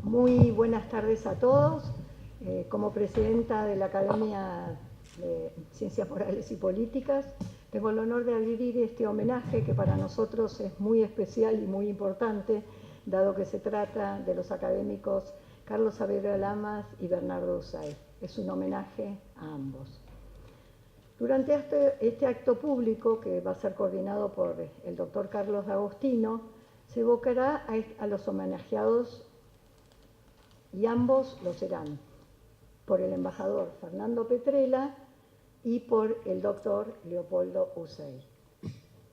Muy buenas tardes a todos. Como presidenta de la Academia de Ciencias Morales y Políticas, tengo el honor de abrir este homenaje que para nosotros es muy especial y muy importante, dado que se trata de los académicos Carlos Saavedra Lamas y Bernardo Usain. Es un homenaje a ambos. Durante este acto público, que va a ser coordinado por el doctor Carlos D'Agostino, se evocará a los homenajeados, y ambos lo serán, por el embajador Fernando Petrella y por el doctor Leopoldo Usain.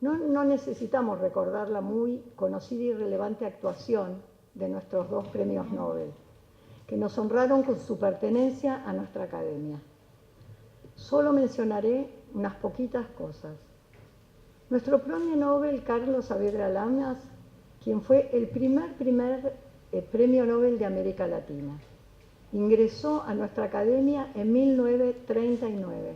No necesitamos recordar la muy conocida y relevante actuación de nuestros dos premios Nobel, que nos honraron con su pertenencia a nuestra academia. Solo mencionaré unas poquitas cosas. Nuestro premio Nobel Carlos Saavedra Lamas, quien fue el primer premio Nobel de América Latina, ingresó a nuestra academia en 1939.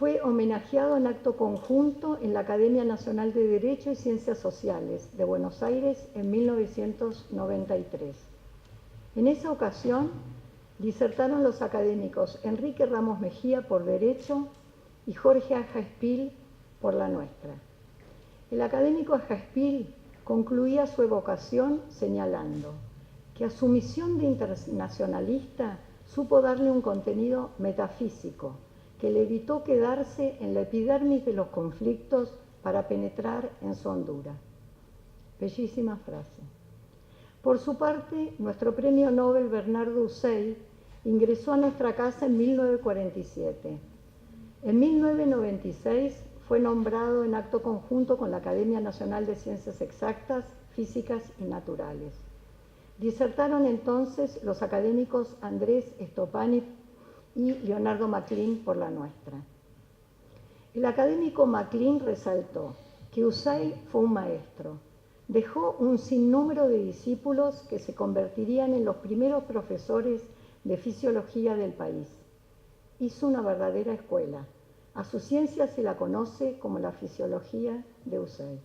Fue homenajeado en acto conjunto en la Academia Nacional de Derecho y Ciencias Sociales de Buenos Aires en 1993. En esa ocasión disertaron los académicos Enrique Ramos Mejía por Derecho y Jorge Ajaspil por la nuestra. El académico Ajaspil concluía su evocación señalando que a su misión de internacionalista supo darle un contenido metafísico que le evitó quedarse en la epidermis de los conflictos para penetrar en su hondura. Bellísima frase. Por su parte, nuestro premio Nobel Bernardo Usain ingresó a nuestra casa en 1947. En 1996 fue nombrado en acto conjunto con la Academia Nacional de Ciencias Exactas, Físicas y Naturales. Disertaron entonces los académicos Andrés Stopani y Leonardo Maclean por la nuestra. El académico Maclean resaltó que Usain fue un maestro. Dejó un sinnúmero de discípulos que se convertirían en los primeros profesores de fisiología del país. Hizo una verdadera escuela. A su ciencia se la conoce como la fisiología de Usain.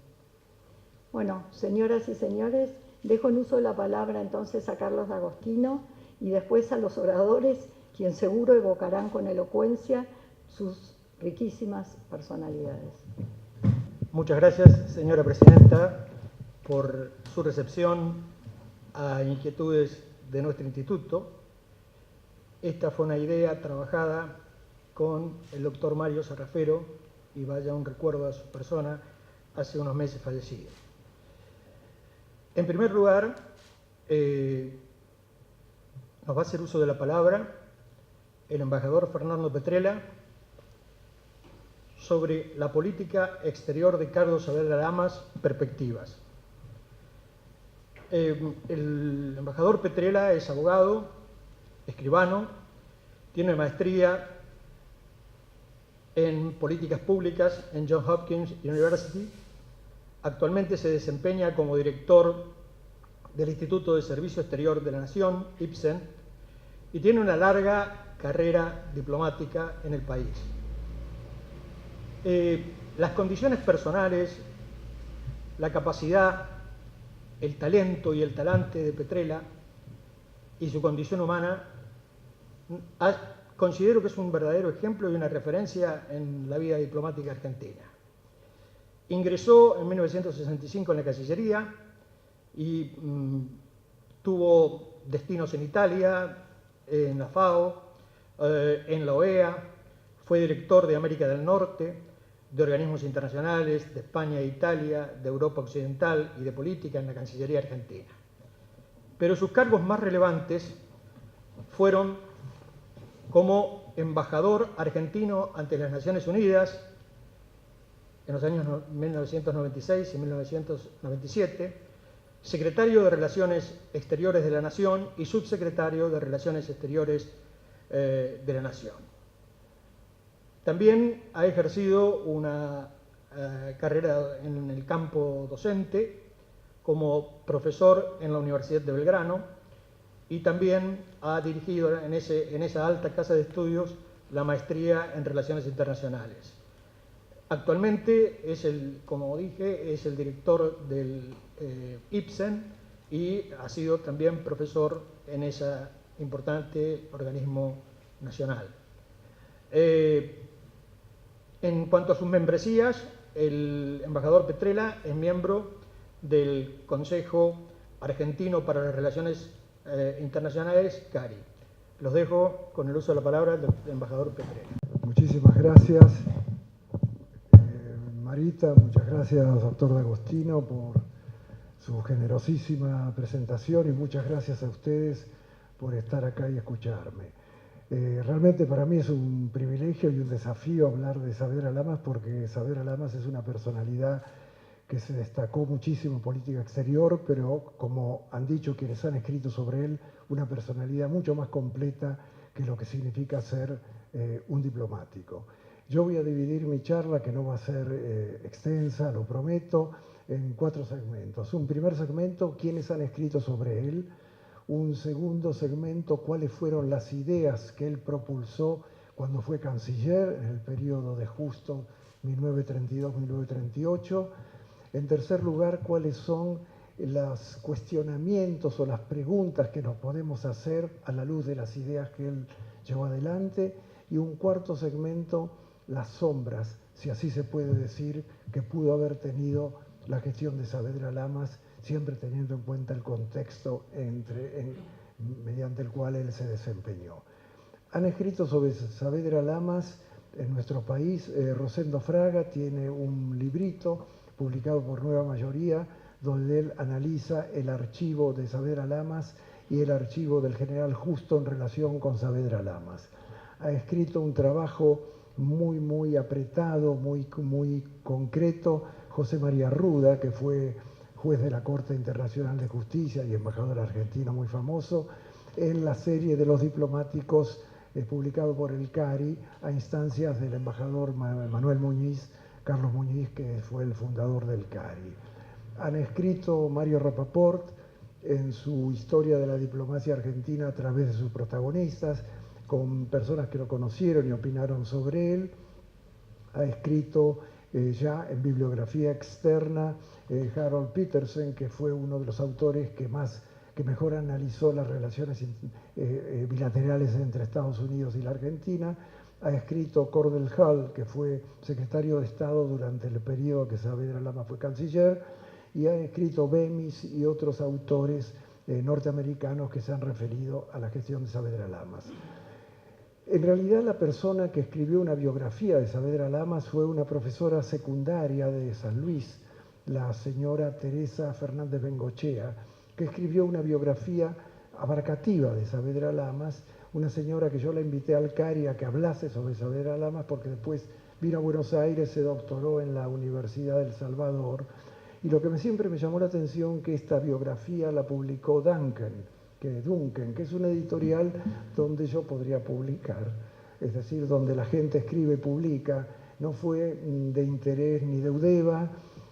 Bueno, señoras y señores, dejo en uso de la palabra entonces a Carlos D'Agostino y después a los oradores, quien seguro evocarán con elocuencia sus riquísimas personalidades. Muchas gracias, señora presidenta, por su recepción a inquietudes de nuestro instituto. Esta fue una idea trabajada con el doctor Mario Sarrafero, y vaya un recuerdo a su persona, hace unos meses fallecido. En primer lugar, nos va a hacer uso de la palabra el embajador Fernando Petrella sobre la política exterior de Carlos Saavedra Lamas, perspectivas. El embajador Petrella es abogado, escribano, tiene maestría en políticas públicas en Johns Hopkins University. Actualmente se desempeña como director del Instituto de Servicio Exterior de la Nación, IPSEN, y tiene una larga carrera diplomática en el país. Las condiciones personales, la capacidad, el talento y el talante de Petrella y su condición humana, considero que es un verdadero ejemplo y una referencia en la vida diplomática argentina. Ingresó en 1965 en la Cancillería y tuvo destinos en Italia, en la FAO, en la OEA, fue director de América del Norte, de organismos internacionales, de España e Italia, de Europa Occidental y de política en la Cancillería argentina. Pero sus cargos más relevantes fueron como embajador argentino ante las Naciones Unidas en los años 1996 y 1997, secretario de Relaciones Exteriores de la Nación y subsecretario de Relaciones Exteriores de la Nación. También ha ejercido una carrera en el campo docente como profesor en la Universidad de Belgrano y también ha dirigido en esa alta casa de estudios la maestría en Relaciones Internacionales. Actualmente como dije, es el director del IPSEN y ha sido también profesor en ese importante organismo nacional. En cuanto a sus membresías, el embajador Petrella es miembro del Consejo Argentino para las Relaciones Internacionales, CARI. Los dejo con el uso de la palabra del embajador Petrella. Muchísimas gracias, Marita, muchas gracias, doctor D'Agostino, por su generosísima presentación y muchas gracias a ustedes por estar acá y escucharme. Realmente para mí es un privilegio y un desafío hablar de Saavedra Lamas, porque Saavedra Lamas es una personalidad que se destacó muchísimo en política exterior, pero como han dicho quienes han escrito sobre él, una personalidad mucho más completa que lo que significa ser un diplomático. Yo voy a dividir mi charla, que no va a ser extensa, lo prometo, en 4 segmentos. Un primer segmento, quiénes han escrito sobre él. Un segundo segmento, cuáles fueron las ideas que él propulsó cuando fue canciller en el periodo de Justo 1932-1938. En tercer lugar, cuáles son los cuestionamientos o las preguntas que nos podemos hacer a la luz de las ideas que él llevó adelante. Y un cuarto segmento, las sombras, si así se puede decir, que pudo haber tenido la gestión de Saavedra Lamas, siempre teniendo en cuenta el contexto mediante el cual él se desempeñó. Han escrito sobre Saavedra Lamas en nuestro país. Rosendo Fraga tiene un librito publicado por Nueva Mayoría, donde él analiza el archivo de Saavedra Lamas y el archivo del general Justo en relación con Saavedra Lamas. Ha escrito un trabajo muy apretado, muy concreto, José María Ruda, que fue juez de la Corte Internacional de Justicia y embajador argentino muy famoso, en la serie de los diplomáticos publicado por el CARI a instancias del embajador Manuel Muñiz, Carlos Muñiz, que fue el fundador del CARI. Han escrito Mario Rapaport en su historia de la diplomacia argentina a través de sus protagonistas, con personas que lo conocieron y opinaron sobre él. Ha escrito ya en bibliografía externa Harold Peterson, que fue uno de los autores que mejor analizó las relaciones bilaterales entre Estados Unidos y la Argentina. Ha escrito Cordell Hull, que fue secretario de Estado durante el periodo que Saavedra Lamas fue canciller, y ha escrito Bemis y otros autores norteamericanos que se han referido a la gestión de Saavedra Lamas. En realidad, la persona que escribió una biografía de Saavedra Lamas fue una profesora secundaria de San Luis, la señora Teresa Fernández Bengochea, que escribió una biografía abarcativa de Saavedra Lamas, una señora que yo la invité al CARI a que hablase sobre Saavedra Lamas, porque después vino a Buenos Aires, se doctoró en la Universidad del Salvador, y lo que siempre me llamó la atención que esta biografía la publicó Duncan, que es una editorial donde yo podría publicar, es decir, donde la gente escribe y publica. No fue de interés ni de Udeva,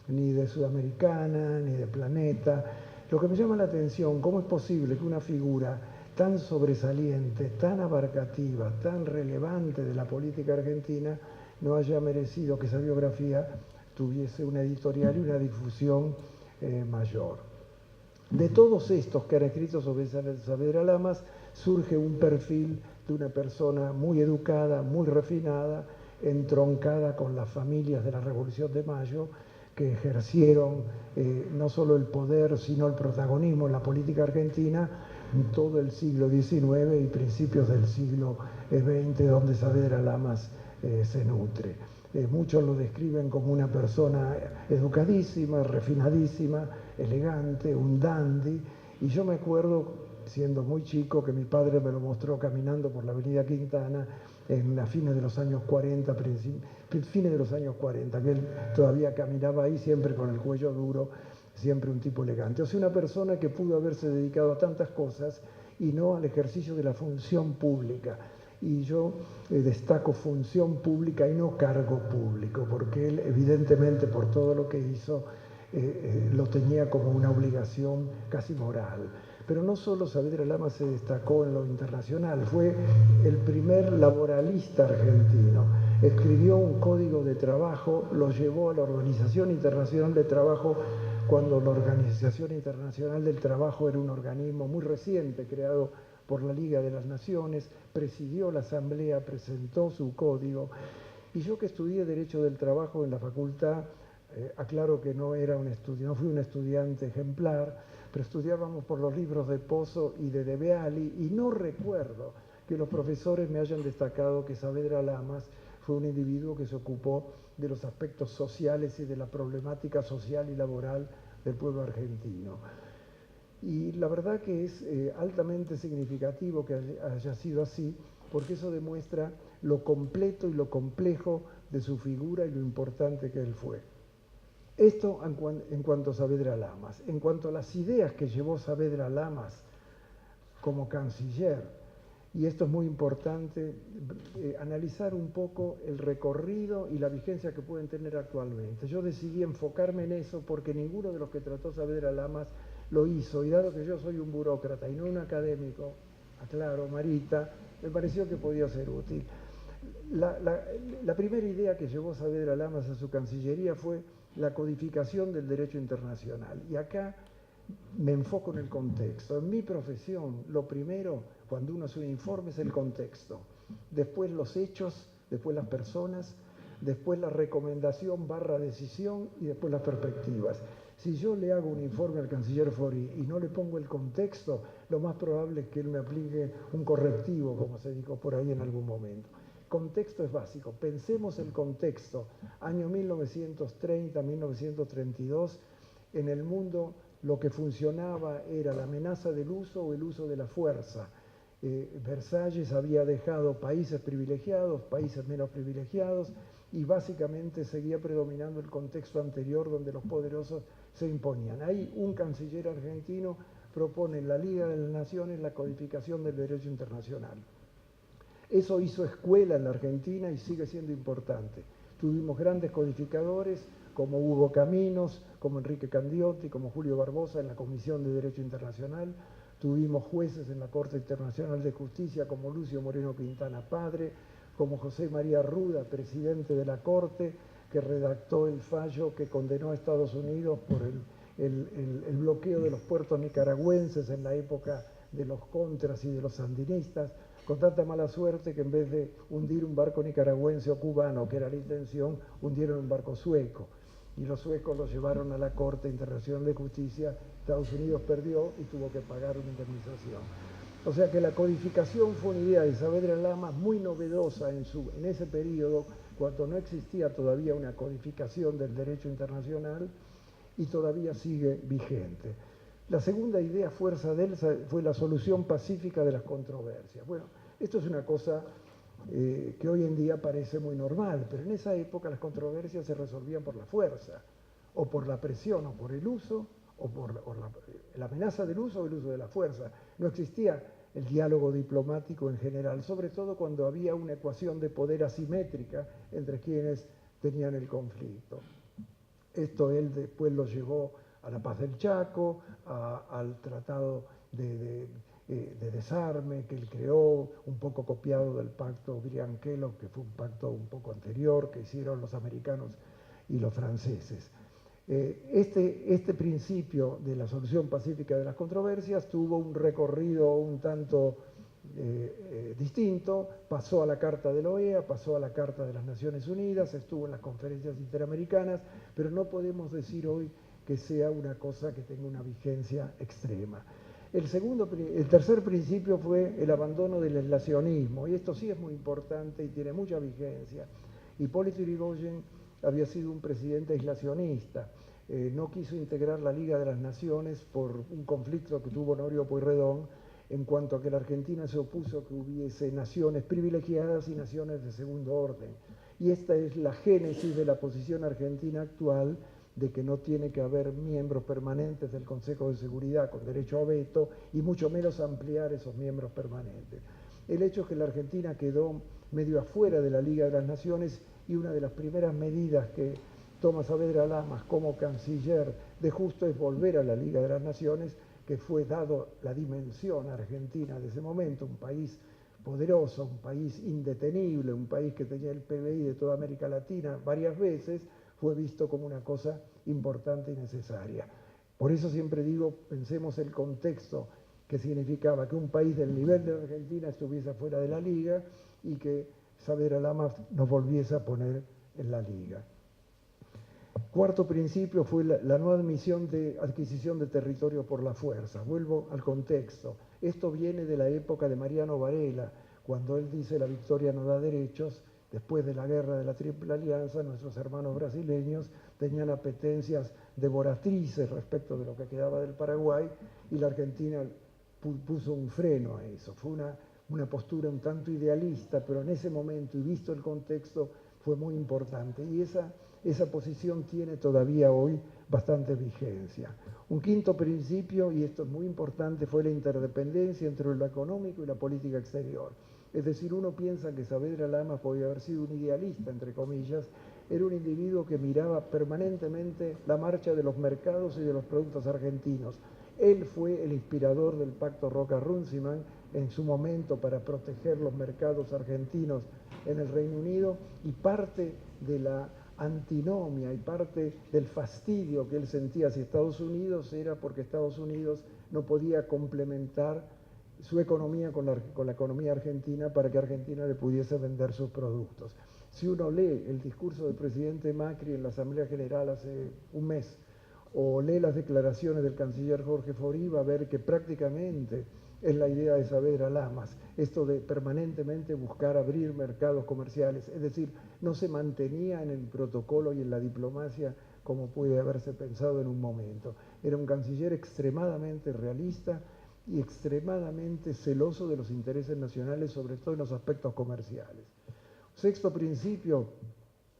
ni de Sudamericana, ni de Planeta. Lo que me llama la atención, ¿cómo es posible que una figura tan sobresaliente, tan abarcativa, tan relevante de la política argentina no haya merecido que esa biografía tuviese una editorial y una difusión mayor? De todos estos que han escrito sobre Saavedra Lamas, surge un perfil de una persona muy educada, muy refinada, entroncada con las familias de la Revolución de Mayo, que ejercieron no solo el poder, sino el protagonismo en la política argentina en todo el siglo XIX y principios del siglo XX, donde Saavedra Lamas se nutre. Muchos lo describen como una persona educadísima, refinadísima, elegante, un dandy. Y yo me acuerdo, siendo muy chico, que mi padre me lo mostró caminando por la avenida Quintana en las fines de los años 40, que él todavía caminaba ahí siempre con el cuello duro, siempre un tipo elegante. O sea, una persona que pudo haberse dedicado a tantas cosas y no al ejercicio de la función pública. Y yo destaco función pública y no cargo público, porque él evidentemente por todo lo que hizo lo tenía como una obligación casi moral. Pero no solo Saavedra Lamas se destacó en lo internacional, fue el primer laboralista argentino. Escribió un código de trabajo, lo llevó a la Organización Internacional de Trabajo cuando la Organización Internacional del Trabajo era un organismo muy reciente, creado por la Liga de las Naciones, presidió la asamblea, presentó su código. Y yo que estudié Derecho del Trabajo en la facultad, aclaro que no fui un estudiante ejemplar, pero estudiábamos por los libros de Pozo y de Beali, y no recuerdo que los profesores me hayan destacado que Saavedra Lamas fue un individuo que se ocupó de los aspectos sociales y de la problemática social y laboral del pueblo argentino. Y la verdad que es altamente significativo que haya sido así, porque eso demuestra lo completo y lo complejo de su figura y lo importante que él fue. Esto en cuanto a Saavedra Lamas. En cuanto a las ideas que llevó Saavedra Lamas como canciller, y esto es muy importante, analizar un poco el recorrido y la vigencia que pueden tener actualmente. Yo decidí enfocarme en eso porque ninguno de los que trató Saavedra Lamas lo hizo, y dado que yo soy un burócrata y no un académico, aclaro, Marita, me pareció que podía ser útil. La primera idea que llevó Saavedra Lamas a su Cancillería fue la codificación del derecho internacional. Y acá me enfoco en el contexto. En mi profesión, lo primero, cuando uno hace un informe, es el contexto. Después los hechos, después las personas, después la recomendación / decisión y después las perspectivas. Si yo le hago un informe al canciller Fori y no le pongo el contexto, lo más probable es que él me aplique un correctivo, como se dijo por ahí en algún momento. Contexto es básico. Pensemos el contexto. Año 1930, 1932, en el mundo lo que funcionaba era la amenaza del uso o el uso de la fuerza. Versalles había dejado países privilegiados, países menos privilegiados, y básicamente seguía predominando el contexto anterior donde los poderosos se imponían. Ahí un canciller argentino propone en la Liga de las Naciones la codificación del derecho internacional. Eso hizo escuela en la Argentina y sigue siendo importante. Tuvimos grandes codificadores como Hugo Caminos, como Enrique Candiotti, como Julio Barbosa en la Comisión de Derecho Internacional. Tuvimos jueces en la Corte Internacional de Justicia como Lucio Moreno Quintana Padre, como José María Ruda, presidente de la Corte, que redactó el fallo que condenó a Estados Unidos por el bloqueo de los puertos nicaragüenses en la época de los contras y de los sandinistas, con tanta mala suerte que en vez de hundir un barco nicaragüense o cubano, que era la intención, hundieron un barco sueco. Y los suecos lo llevaron a la Corte Internacional de Justicia. Estados Unidos perdió y tuvo que pagar una indemnización. O sea que la codificación fue una idea de Saavedra Lamas muy novedosa en ese periodo, cuando no existía todavía una codificación del derecho internacional, y todavía sigue vigente. La segunda idea fuerza de él fue la solución pacífica de las controversias. Bueno, esto es una cosa que hoy en día parece muy normal, pero en esa época las controversias se resolvían por la fuerza, o por la presión, o por el uso, o por la amenaza del uso o el uso de la fuerza. No existía el diálogo diplomático en general, sobre todo cuando había una ecuación de poder asimétrica entre quienes tenían el conflicto. Esto él después lo llevó a la paz del Chaco, al tratado de desarme que él creó, un poco copiado del pacto Briand-Kellogg, que fue un pacto un poco anterior que hicieron los americanos y los franceses. Este principio de la solución pacífica de las controversias tuvo un recorrido un tanto distinto, pasó a la Carta de la OEA, pasó a la Carta de las Naciones Unidas, estuvo en las conferencias interamericanas, pero no podemos decir hoy que sea una cosa que tenga una vigencia extrema. El tercer principio fue el abandono del aislacionismo, y esto sí es muy importante y tiene mucha vigencia. Hipólito Yrigoyen había sido un presidente aislacionista, no quiso integrar la Liga de las Naciones por un conflicto que tuvo Honorio Pueyrredón, en cuanto a que la Argentina se opuso a que hubiese naciones privilegiadas y naciones de segundo orden. Y esta es la génesis de la posición argentina actual, de que no tiene que haber miembros permanentes del Consejo de Seguridad con derecho a veto, y mucho menos ampliar esos miembros permanentes. El hecho es que la Argentina quedó medio afuera de la Liga de las Naciones, y una de las primeras medidas que toma Saavedra Lamas como canciller de justo es volver a la Liga de las Naciones, que fue, dado la dimensión argentina de ese momento, un país poderoso, un país indetenible, un país que tenía el PBI de toda América Latina varias veces, fue visto como una cosa importante y necesaria. Por eso siempre digo, pensemos el contexto que significaba que un país del nivel de Argentina estuviese fuera de la Liga y que Saavedra Lamas nos volviese a poner en la Liga. Cuarto principio fue la no admisión de adquisición de territorio por la fuerza. Vuelvo al contexto. Esto viene de la época de Mariano Varela, cuando él dice la victoria no da derechos. Después de la guerra de la Triple Alianza, nuestros hermanos brasileños tenían apetencias devoratrices respecto de lo que quedaba del Paraguay y la Argentina puso un freno a eso. Fue una postura un tanto idealista, pero en ese momento y visto el contexto fue muy importante. Y esa posición tiene todavía hoy bastante vigencia. Un quinto principio, y esto es muy importante, fue la interdependencia entre lo económico y la política exterior. Es decir, uno piensa que Saavedra Lamas podía haber sido un idealista, entre comillas, era un individuo que miraba permanentemente la marcha de los mercados y de los productos argentinos. Él fue el inspirador del Pacto Roca-Runciman en su momento para proteger los mercados argentinos en el Reino Unido, y parte de la antinomia y parte del fastidio que él sentía hacia Estados Unidos era porque Estados Unidos no podía complementar su economía con la economía argentina para que Argentina le pudiese vender sus productos. Si uno lee el discurso del presidente Macri en la Asamblea General hace un mes, o lee las declaraciones del canciller Jorge Fori, va a ver que prácticamente es la idea de Saavedra Lamas, esto de permanentemente buscar abrir mercados comerciales, es decir, no se mantenía en el protocolo y en la diplomacia como puede haberse pensado en un momento. Era un canciller extremadamente realista y extremadamente celoso de los intereses nacionales, sobre todo en los aspectos comerciales. Sexto principio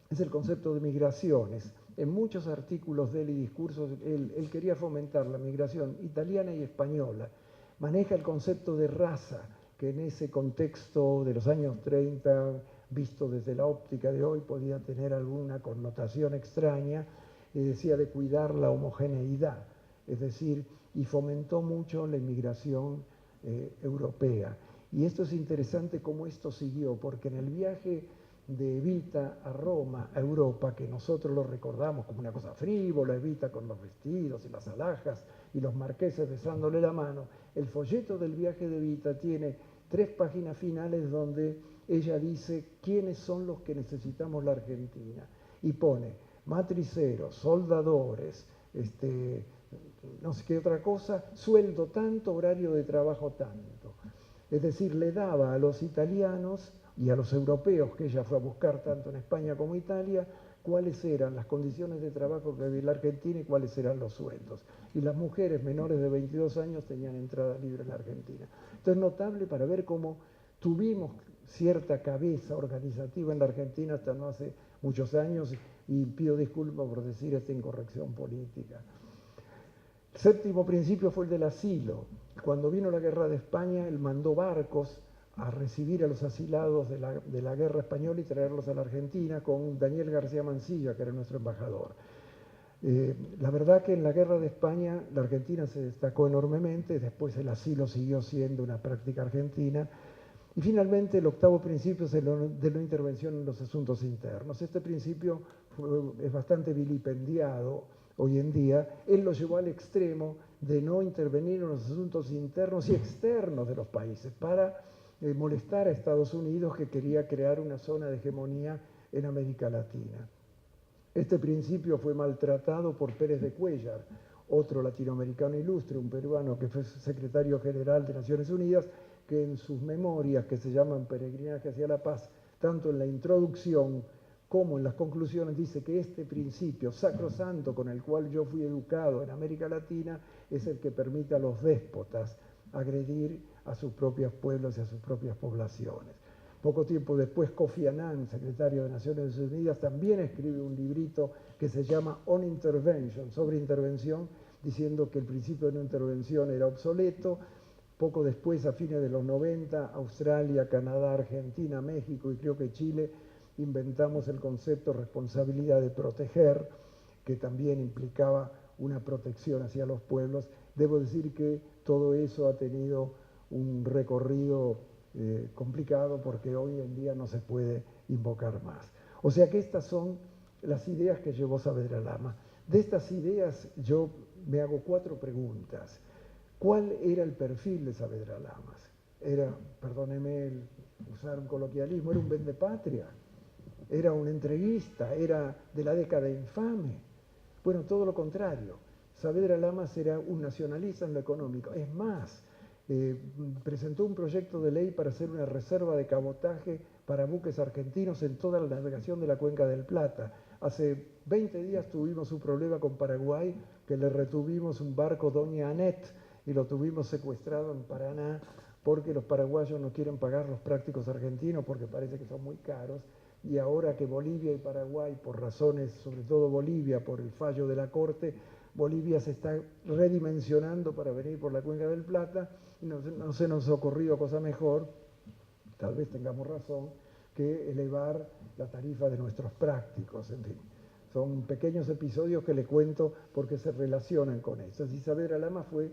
es el concepto de migraciones. En muchos artículos de él y discursos, él quería fomentar la migración italiana y española. Maneja el concepto de raza, que en ese contexto de los años 30, visto desde la óptica de hoy, podía tener alguna connotación extraña, y decía de cuidar la homogeneidad, es decir, y fomentó mucho la inmigración europea. Y esto es interesante cómo esto siguió, porque en el viaje de Evita a Roma, a Europa, que nosotros lo recordamos como una cosa frívola, Evita con los vestidos y las alhajas y los marqueses besándole la mano, el folleto del viaje de Evita tiene 3 páginas finales donde ella dice quiénes son los que necesitamos la Argentina, y pone matriceros, soldadores, no sé qué otra cosa, sueldo tanto, horario de trabajo tanto. Es decir, le daba a los italianos y a los europeos que ella fue a buscar tanto en España como Italia, cuáles eran las condiciones de trabajo que había en la Argentina y cuáles eran los sueldos. Y las mujeres menores de 22 años tenían entrada libre en la Argentina. Entonces es notable para ver cómo tuvimos cierta cabeza organizativa en la Argentina hasta no hace muchos años, y pido disculpas por decir esta incorrección política. El séptimo principio fue el del asilo. Cuando vino la guerra de España, él mandó barcos a recibir a los asilados de la guerra española y traerlos a la Argentina con Daniel García Mansilla, que era nuestro embajador. La verdad que en la guerra de España la Argentina se destacó enormemente, después el asilo siguió siendo una práctica argentina, y finalmente el octavo principio es el de no intervención en los asuntos internos. Este principio es bastante vilipendiado hoy en día. Él lo llevó al extremo de no intervenir en los asuntos internos y externos de los países para molestar a Estados Unidos, que quería crear una zona de hegemonía en América Latina. Este principio fue maltratado por Pérez de Cuéllar, otro latinoamericano ilustre, un peruano que fue secretario general de Naciones Unidas, que en sus memorias, que se llaman Peregrinaje hacia la Paz, tanto en la introducción como en las conclusiones, dice que este principio sacrosanto con el cual yo fui educado en América Latina es el que permite a los déspotas agredir a sus propios pueblos y a sus propias poblaciones. Poco tiempo después, Kofi Annan, secretario de Naciones Unidas, también escribe un librito que se llama On Intervention, sobre intervención, diciendo que el principio de no intervención era obsoleto. Poco después, a fines de los 90, Australia, Canadá, Argentina, México y creo que Chile inventamos el concepto de responsabilidad de proteger, que también implicaba una protección hacia los pueblos. Debo decir que todo eso ha tenido un recorrido complicado, porque hoy en día no se puede invocar más. O sea que estas son las ideas que llevó Saavedra Lamas. De estas ideas yo me hago 4 preguntas. ¿Cuál era el perfil de Saavedra Lamas? Era, perdóneme usar un coloquialismo, era un vendepatria, era un entreguista, era de la década infame. Bueno, todo lo contrario. Saavedra Lamas era un nacionalista en lo económico. Es más, presentó un proyecto de ley para hacer una reserva de cabotaje para buques argentinos en toda la navegación de la Cuenca del Plata. Hace 20 días tuvimos un problema con Paraguay, que le retuvimos un barco Doña Anet y lo tuvimos secuestrado en Paraná porque los paraguayos no quieren pagar los prácticos argentinos porque parece que son muy caros. Y ahora que Bolivia y Paraguay, por razones, sobre todo Bolivia, por el fallo de la Corte, Bolivia se está redimensionando para venir por la Cuenca del Plata, y no se nos ha ocurrido cosa mejor, tal vez tengamos razón, que elevar la tarifa de nuestros prácticos. En fin, son pequeños episodios que le cuento porque se relacionan con eso. Saavedra Lamas fue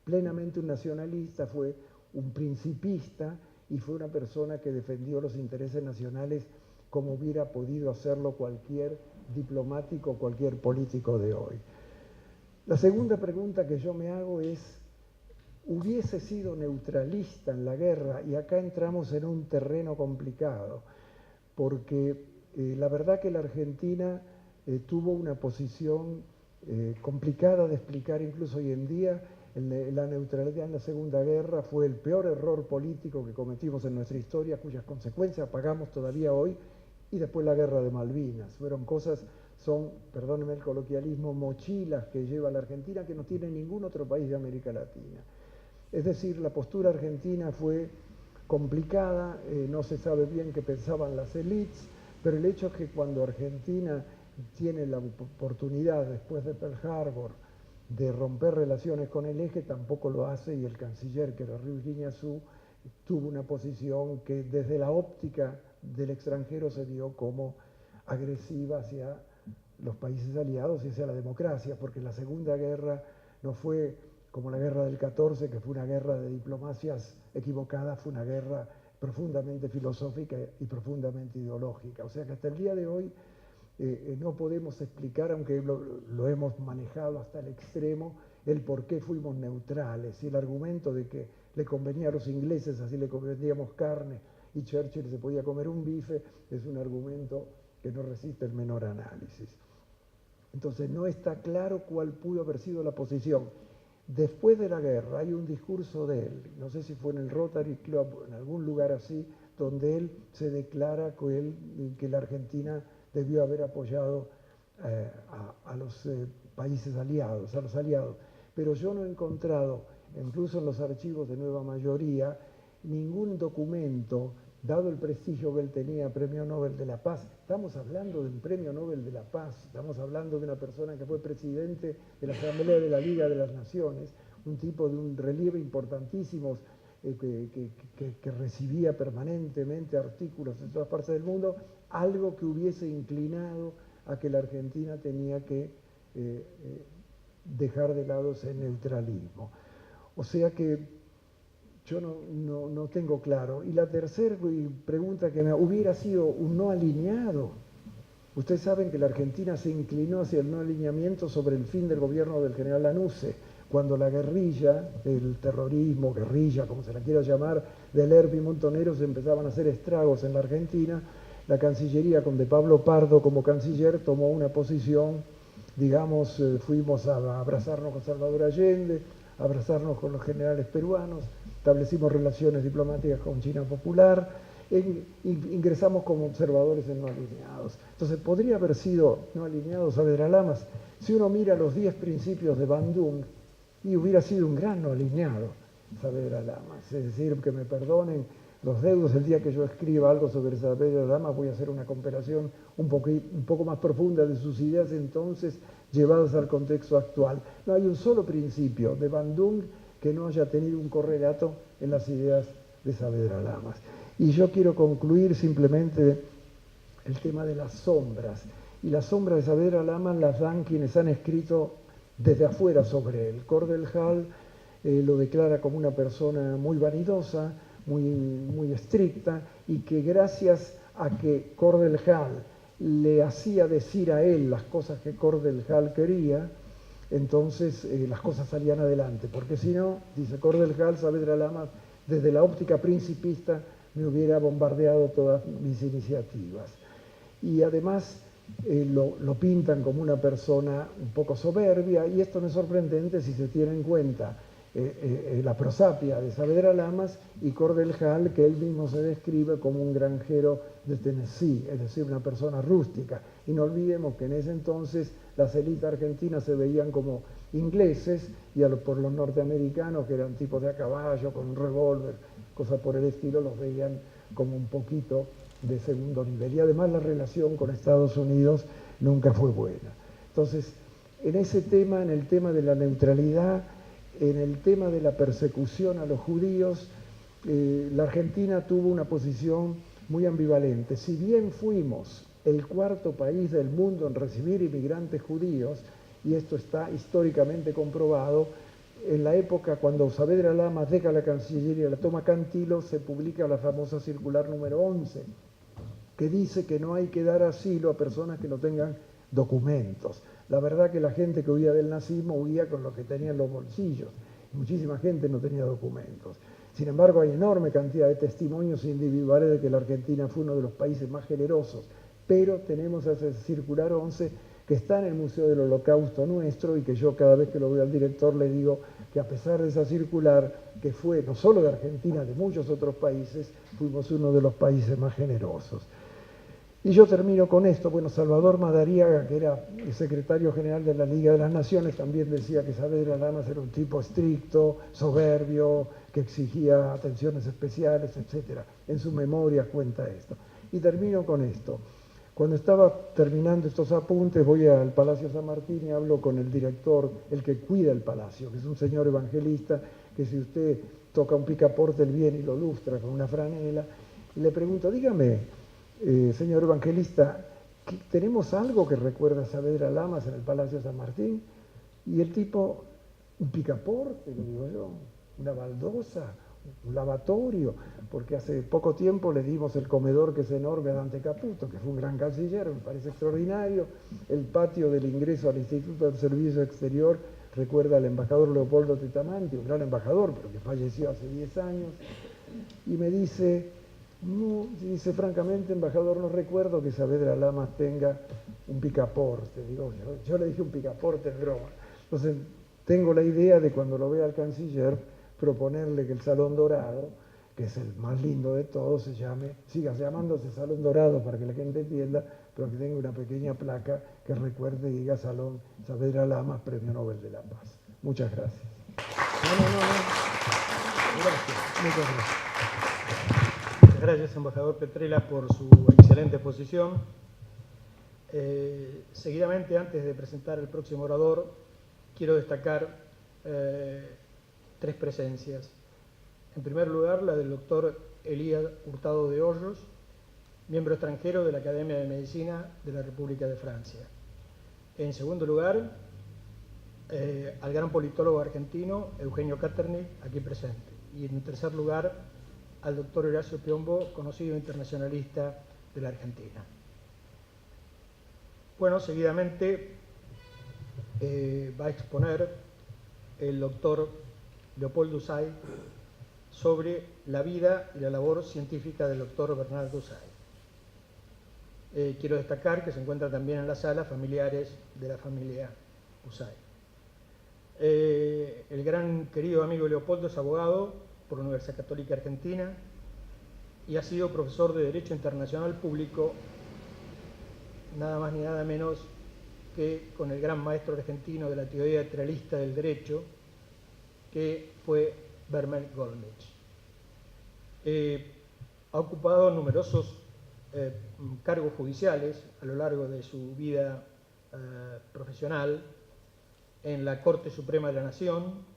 plenamente un nacionalista, fue un principista y fue una persona que defendió los intereses nacionales como hubiera podido hacerlo cualquier diplomático, cualquier político de hoy. La segunda pregunta que yo me hago es, ¿hubiese sido neutralista en la guerra? Y acá entramos en un terreno complicado, porque la verdad que la Argentina tuvo una posición complicada de explicar incluso hoy en día. La neutralidad en la Segunda Guerra fue el peor error político que cometimos en nuestra historia, cuyas consecuencias pagamos todavía hoy, y después la Guerra de Malvinas. Fueron cosas, son, perdónenme el coloquialismo, mochilas que lleva la Argentina que no tiene ningún otro país de América Latina. Es decir, la postura argentina fue complicada, no se sabe bien qué pensaban las élites, pero el hecho es que cuando Argentina tiene la oportunidad, después de Pearl Harbor, de romper relaciones con el eje, tampoco lo hace, y el canciller, que era Ruiz Guiñazú, tuvo una posición que desde la óptica del extranjero se vio como agresiva hacia los países aliados y hacia la democracia, porque la Segunda Guerra no fue como la Guerra del 14, que fue una guerra de diplomacias equivocadas, fue una guerra profundamente filosófica y profundamente ideológica. O sea que hasta el día de hoy no podemos explicar, aunque lo hemos manejado hasta el extremo, el por qué fuimos neutrales, y el argumento de que le convenía a los ingleses, así le conveníamos carne, y Churchill se podía comer un bife, es un argumento que no resiste el menor análisis. Entonces no está claro cuál pudo haber sido la posición. Después de la guerra hay un discurso de él, no sé si fue en el Rotary Club o en algún lugar así, donde él se declara que la Argentina debió haber apoyado a los países aliados, a los aliados. Pero yo no he encontrado, incluso en los archivos de Nueva Mayoría, ningún documento, dado el prestigio que él tenía, Premio Nobel de la Paz. Estamos hablando de un Premio Nobel de la Paz, estamos hablando de una persona que fue presidente de la Asamblea de la Liga de las Naciones, un tipo de un relieve importantísimo, que recibía permanentemente artículos en todas partes del mundo, algo que hubiese inclinado a que la Argentina tenía que dejar de lado ese neutralismo. O sea que yo no tengo claro. Y la tercera pregunta que me hubiera sido un no alineado. Ustedes saben que la Argentina se inclinó hacia el no alineamiento sobre el fin del gobierno del general Lanusse, cuando la guerrilla, el terrorismo, guerrilla, como se la quiera llamar, de Lerby y Montoneros empezaban a hacer estragos en la Argentina. La Cancillería, con de Pablo Pardo como canciller, tomó una posición, digamos, fuimos a abrazarnos con Salvador Allende, a abrazarnos con los generales peruanos, establecimos relaciones diplomáticas con China Popular, ingresamos como observadores en no alineados. Entonces, podría haber sido no alineados Saavedra Lamas. Si uno mira los 10 principios de Bandung, y hubiera sido un gran no alineado Saavedra Lamas. Es decir, que me perdonen los deudos, el día que yo escriba algo sobre Saavedra Lamas voy a hacer una comparación un poco más profunda de sus ideas entonces llevadas al contexto actual. No hay un solo principio de Bandung que no haya tenido un correlato en las ideas de Saavedra Lamas. Y yo quiero concluir simplemente el tema de las sombras. Y las sombras de Saavedra Lamas las dan quienes han escrito desde afuera sobre él. Cordell Hull lo declara como una persona muy vanidosa, muy estricta, y que gracias a que Cordell Hull le hacía decir a él las cosas que Cordelhal quería, entonces las cosas salían adelante, porque si no, dice Cordelhal, Saavedra Lamas, desde la óptica principista me hubiera bombardeado todas mis iniciativas. Y además lo pintan como una persona un poco soberbia, y esto no es sorprendente si se tiene en cuenta la prosapia de Saavedra Lamas y Cordelhal, que él mismo se describe como un granjero de Tennessee, es decir, una persona rústica. Y no olvidemos que en ese entonces las élites argentinas se veían como ingleses, y por los norteamericanos, que eran tipos de a caballo, con un revólver, cosas por el estilo, los veían como un poquito de segundo nivel. Y además la relación con Estados Unidos nunca fue buena. Entonces, en ese tema, en el tema de la neutralidad, en el tema de la persecución a los judíos, la Argentina tuvo una posición muy ambivalente. Si bien fuimos el cuarto país del mundo en recibir inmigrantes judíos, y esto está históricamente comprobado, en la época cuando Saavedra Lamas deja la Cancillería y la toma Cantilo, se publica la famosa circular número 11, que dice que no hay que dar asilo a personas que no tengan documentos. La verdad que la gente que huía del nazismo huía con lo que tenía en los bolsillos. Muchísima gente no tenía documentos. Sin embargo, hay enorme cantidad de testimonios individuales de que la Argentina fue uno de los países más generosos. Pero tenemos ese circular 11 que está en el Museo del Holocausto nuestro, y que yo cada vez que lo veo al director le digo que a pesar de esa circular, que fue no solo de Argentina, de muchos otros países, fuimos uno de los países más generosos. Y yo termino con esto. Bueno, Salvador Madariaga, que era el secretario general de la Liga de las Naciones, también decía que Saavedra Lamas era un tipo estricto, soberbio, que exigía atenciones especiales, etc. En su memoria cuenta esto. Y termino con esto. Cuando estaba terminando estos apuntes, voy al Palacio San Martín y hablo con el director, el que cuida el palacio, que es un señor evangelista, que si usted toca un picaporte, él viene y lo lustra con una franela, y le pregunto, dígame, señor evangelista, ¿tenemos algo que recuerda a Saavedra Lamas en el Palacio San Martín? Y el tipo, un picaporte, le digo yo, una baldosa, un lavatorio, porque hace poco tiempo le dimos el comedor, que es enorme, a Dante Caputo, que fue un gran canciller, me parece extraordinario. El patio del ingreso al Instituto del Servicio Exterior recuerda al embajador Leopoldo Tetamanti, un gran embajador, pero que falleció hace 10 años, y me dice, no, dice, francamente, embajador, no recuerdo que Saavedra Lamas tenga un picaporte. Digo, yo le dije un picaporte en broma. Entonces, tengo la idea de, cuando lo vea al canciller, proponerle que el Salón Dorado, que es el más lindo de todos, siga llamándose Salón Dorado para que la gente entienda, pero que tenga una pequeña placa que recuerde y diga Salón Saavedra Lamas, Premio Nobel de la Paz. Muchas gracias. No. Gracias, muchas gracias. Gracias, embajador Petrella, por su excelente exposición. Seguidamente, antes de presentar al próximo orador, quiero destacar 3 presencias. En primer lugar, la del doctor Elías Hurtado de Hoyos, miembro extranjero de la Academia de Medicina de la República de Francia. En segundo lugar, al gran politólogo argentino Eugenio Catternich, aquí presente. Y en tercer lugar, al doctor Horacio Piombo, conocido internacionalista de la Argentina. Bueno, seguidamente va a exponer el doctor Leopoldo Usay sobre la vida y la labor científica del doctor Bernardo Usay. Quiero destacar que se encuentran también en la sala familiares de la familia Usay. El gran querido amigo Leopoldo es abogado por la Universidad Católica Argentina y ha sido profesor de Derecho Internacional Público, nada más ni nada menos que con el gran maestro argentino de la teoría realista del derecho, que fue Bermel Gollnisch. Ha ocupado numerosos cargos judiciales a lo largo de su vida profesional en la Corte Suprema de la Nación,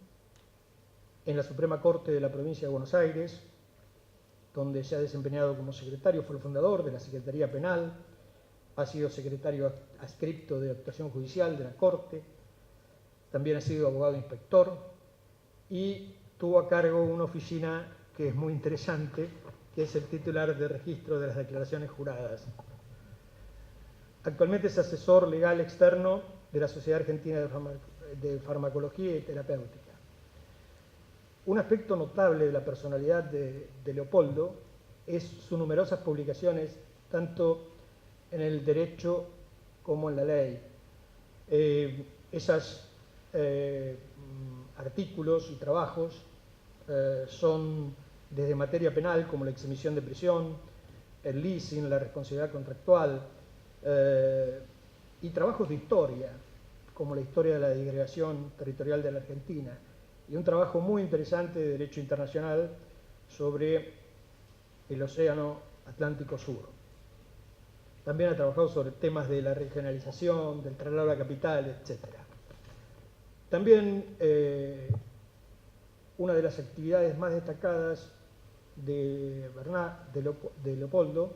en la Suprema Corte de la Provincia de Buenos Aires, donde se ha desempeñado como secretario, fue el fundador de la Secretaría Penal, ha sido secretario adscripto de actuación judicial de la Corte, también ha sido abogado inspector y tuvo a cargo una oficina que es muy interesante, que es el titular de registro de las declaraciones juradas. Actualmente es asesor legal externo de la Sociedad Argentina de Farmacología y Terapéutica. Un aspecto notable de la personalidad de Leopoldo es sus numerosas publicaciones, tanto en el derecho como en la ley. Esos artículos y trabajos son desde materia penal, como la exhibición de prisión, el leasing, la responsabilidad contractual, y trabajos de historia, como la historia de la disgregación territorial de la Argentina, y un trabajo muy interesante de derecho internacional sobre el Océano Atlántico Sur. También ha trabajado sobre temas de la regionalización, del traslado a la capital, etc. También una de las actividades más destacadas de Leopoldo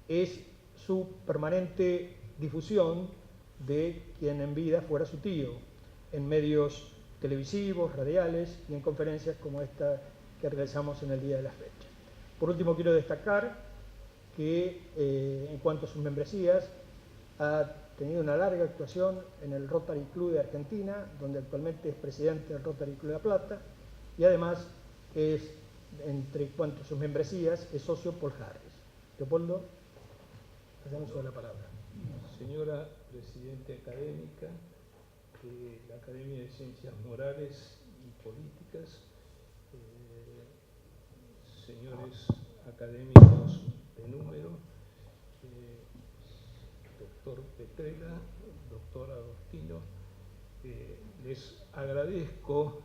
es su permanente difusión de quien en vida fuera su tío, en medios televisivos, radiales y en conferencias como esta que realizamos en el día de la fecha. Por último, quiero destacar que en cuanto a sus membresías, ha tenido una larga actuación en el Rotary Club de Argentina, donde actualmente es presidente del Rotary Club de La Plata, y además es, entre cuanto a sus membresías, es socio Paul Harris. Leopoldo, hacemos uso de la palabra. Señora Presidente académica de la Academia de Ciencias Morales y Políticas, señores académicos de número, doctor Petrella, doctor Agostino, les agradezco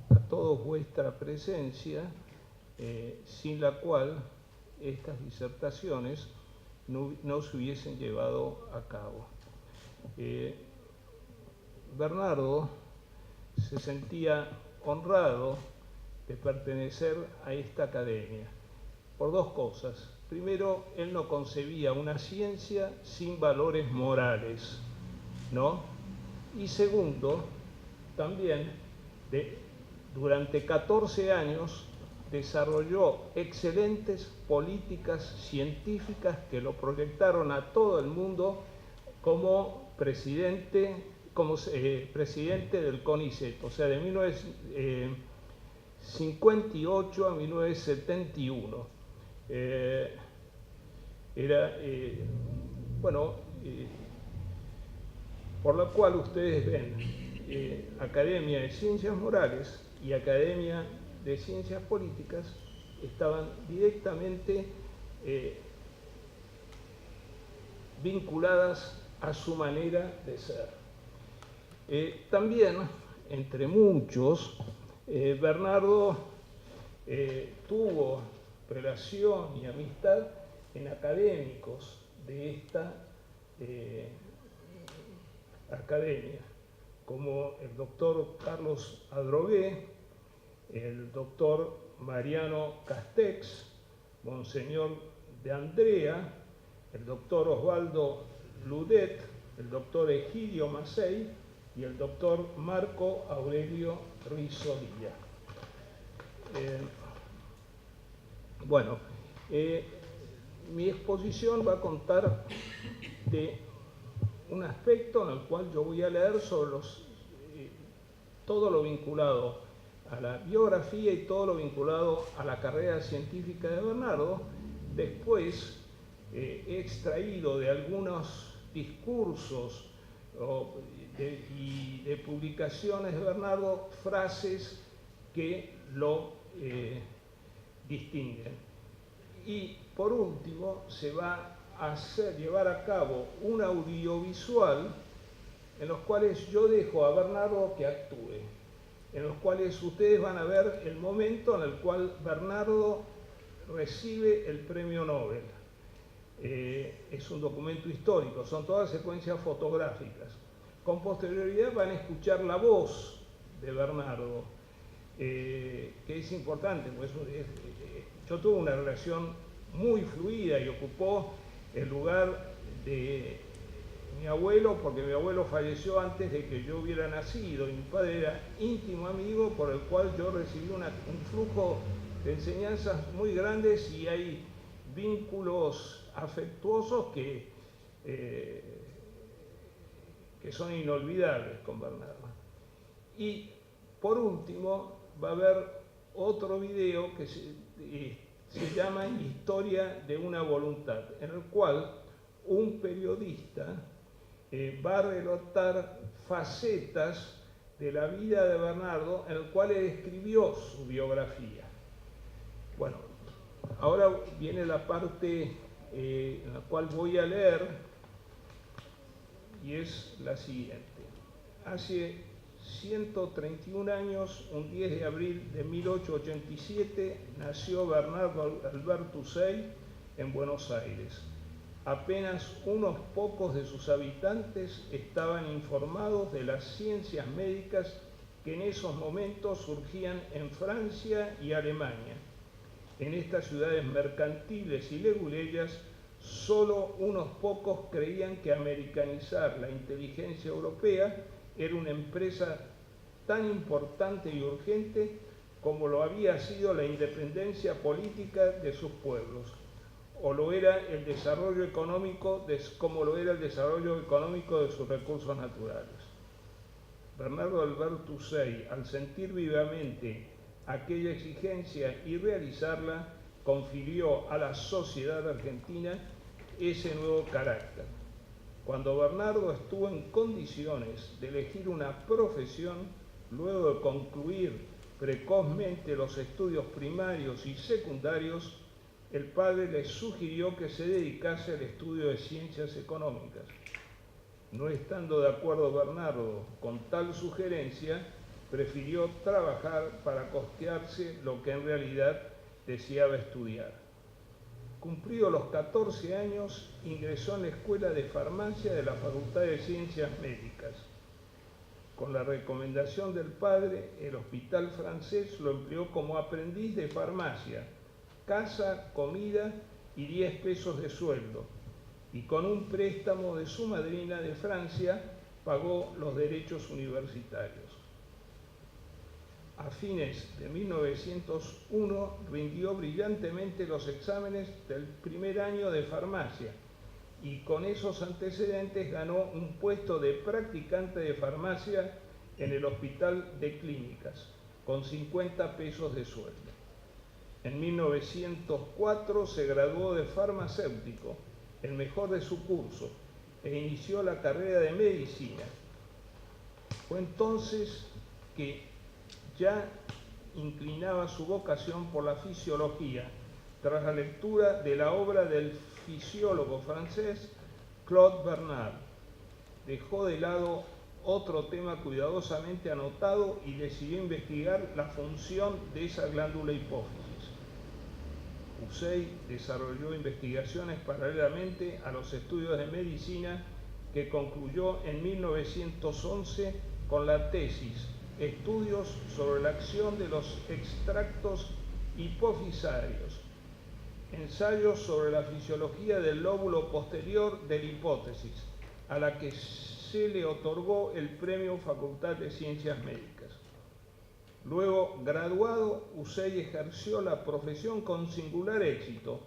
a todos vuestra presencia, sin la cual estas disertaciones no se hubiesen llevado a cabo. Bernardo se sentía honrado de pertenecer a esta academia por dos cosas. Primero, él no concebía una ciencia sin valores morales, ¿no? Y segundo, también durante 14 años desarrolló excelentes políticas científicas que lo proyectaron a todo el mundo como presidente del CONICET, o sea, de 1958 a 1971. Por lo cual ustedes ven Academia de Ciencias Morales y Academia de Ciencias Políticas estaban directamente vinculadas a su manera de ser. También, entre muchos, Bernardo tuvo relación y amistad en académicos de esta academia, como el doctor Carlos Adrogué, el doctor Mariano Castex, Monseñor de Andrea, el doctor Osvaldo Ludet, el doctor Egidio Macei y el doctor Marco Aurelio Rizolilla. Mi exposición va a contar de un aspecto en el cual yo voy a leer sobre todo lo vinculado a la biografía y todo lo vinculado a la carrera científica de Bernardo. Después he extraído de algunos discursos y de publicaciones de Bernardo frases que lo distinguen. Y por último se va a llevar a cabo un audiovisual en los cuales yo dejo a Bernardo que actúe, en los cuales ustedes van a ver el momento en el cual Bernardo recibe el premio Nobel. Es un documento histórico, son todas secuencias fotográficas. Con posterioridad van a escuchar la voz de Bernardo, que es importante, pues yo tuve una relación muy fluida y ocupó el lugar de mi abuelo, porque mi abuelo falleció antes de que yo hubiera nacido, y mi padre era íntimo amigo por el cual yo recibí un flujo de enseñanzas muy grandes, y hay vínculos afectuosos que que son inolvidables con Bernardo. Y por último va a haber otro video que se llama Historia de una voluntad, en el cual un periodista va a relatar facetas de la vida de Bernardo, en el cual él escribió su biografía. Bueno, ahora viene la parte en la cual voy a leer, y es la siguiente. Hace 131 años, un 10 de abril de 1887, nació Bernardo Alberto Usey en Buenos Aires. Apenas unos pocos de sus habitantes estaban informados de las ciencias médicas que en esos momentos surgían en Francia y Alemania. En estas ciudades mercantiles y leguleyas, solo unos pocos creían que americanizar la inteligencia europea era una empresa tan importante y urgente como lo había sido la independencia política de sus pueblos, o lo era el desarrollo económico, como lo era el desarrollo económico de sus recursos naturales. Bernardo Alberto Usey, al sentir vivamente aquella exigencia y realizarla, confirió a la sociedad argentina ese nuevo carácter. Cuando Bernardo estuvo en condiciones de elegir una profesión, luego de concluir precozmente los estudios primarios y secundarios, el padre le sugirió que se dedicase al estudio de ciencias económicas. No estando de acuerdo Bernardo con tal sugerencia, prefirió trabajar para costearse lo que en realidad deseaba estudiar. Cumplidos los 14 años, ingresó en la Escuela de Farmacia de la Facultad de Ciencias Médicas. Con la recomendación del padre, el hospital francés lo empleó como aprendiz de farmacia, casa, comida y 10 pesos de sueldo, y con un préstamo de su madrina de Francia pagó los derechos universitarios. A fines de 1901 rindió brillantemente los exámenes del primer año de farmacia y con esos antecedentes ganó un puesto de practicante de farmacia en el Hospital de Clínicas, con 50 pesos de sueldo. En 1904 se graduó de farmacéutico, el mejor de su curso, e inició la carrera de medicina. Fue entonces que ya inclinaba su vocación por la fisiología, tras la lectura de la obra del fisiólogo francés Claude Bernard. Dejó de lado otro tema cuidadosamente anotado y decidió investigar la función de esa glándula hipófisis. Usey desarrolló investigaciones paralelamente a los estudios de medicina que concluyó en 1911 con la tesis Estudios sobre la acción de los extractos hipofisarios, ensayos sobre la fisiología del lóbulo posterior de la hipófisis, a la que se le otorgó el premio Facultad de Ciencias Médicas. Luego, graduado, Usey ejerció la profesión con singular éxito,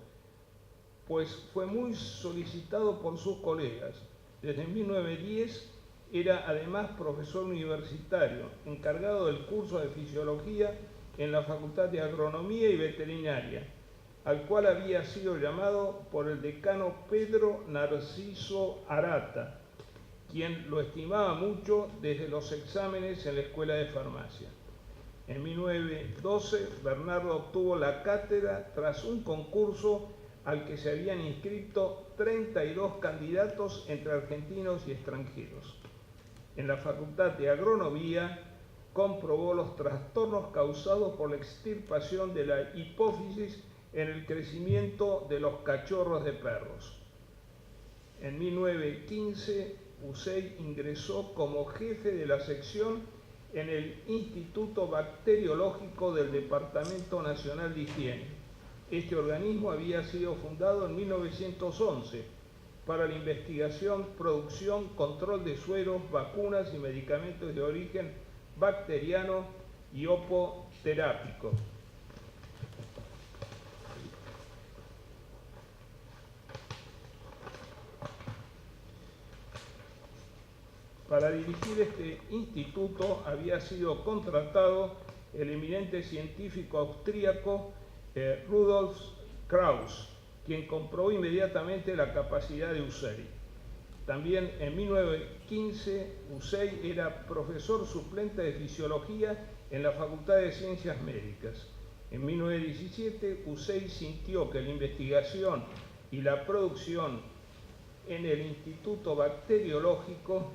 pues fue muy solicitado por sus colegas. Desde 1910 era además profesor universitario, encargado del curso de Fisiología en la Facultad de Agronomía y Veterinaria, al cual había sido llamado por el decano Pedro Narciso Arata, quien lo estimaba mucho desde los exámenes en la Escuela de Farmacia. En 1912, Bernardo obtuvo la cátedra tras un concurso al que se habían inscrito 32 candidatos entre argentinos y extranjeros. En la Facultad de Agronomía comprobó los trastornos causados por la extirpación de la hipófisis en el crecimiento de los cachorros de perros. En 1915, Usey ingresó como jefe de la sección en el Instituto Bacteriológico del Departamento Nacional de Higiene. Este organismo había sido fundado en 1911 para la investigación, producción, control de sueros, vacunas y medicamentos de origen bacteriano y opoterápico. Para dirigir este instituto había sido contratado el eminente científico austríaco Rudolf Krauss, quien comprobó inmediatamente la capacidad de Usei. También en 1915 Usei era profesor suplente de fisiología en la Facultad de Ciencias Médicas. En 1917 Usei sintió que la investigación y la producción en el Instituto Bacteriológico,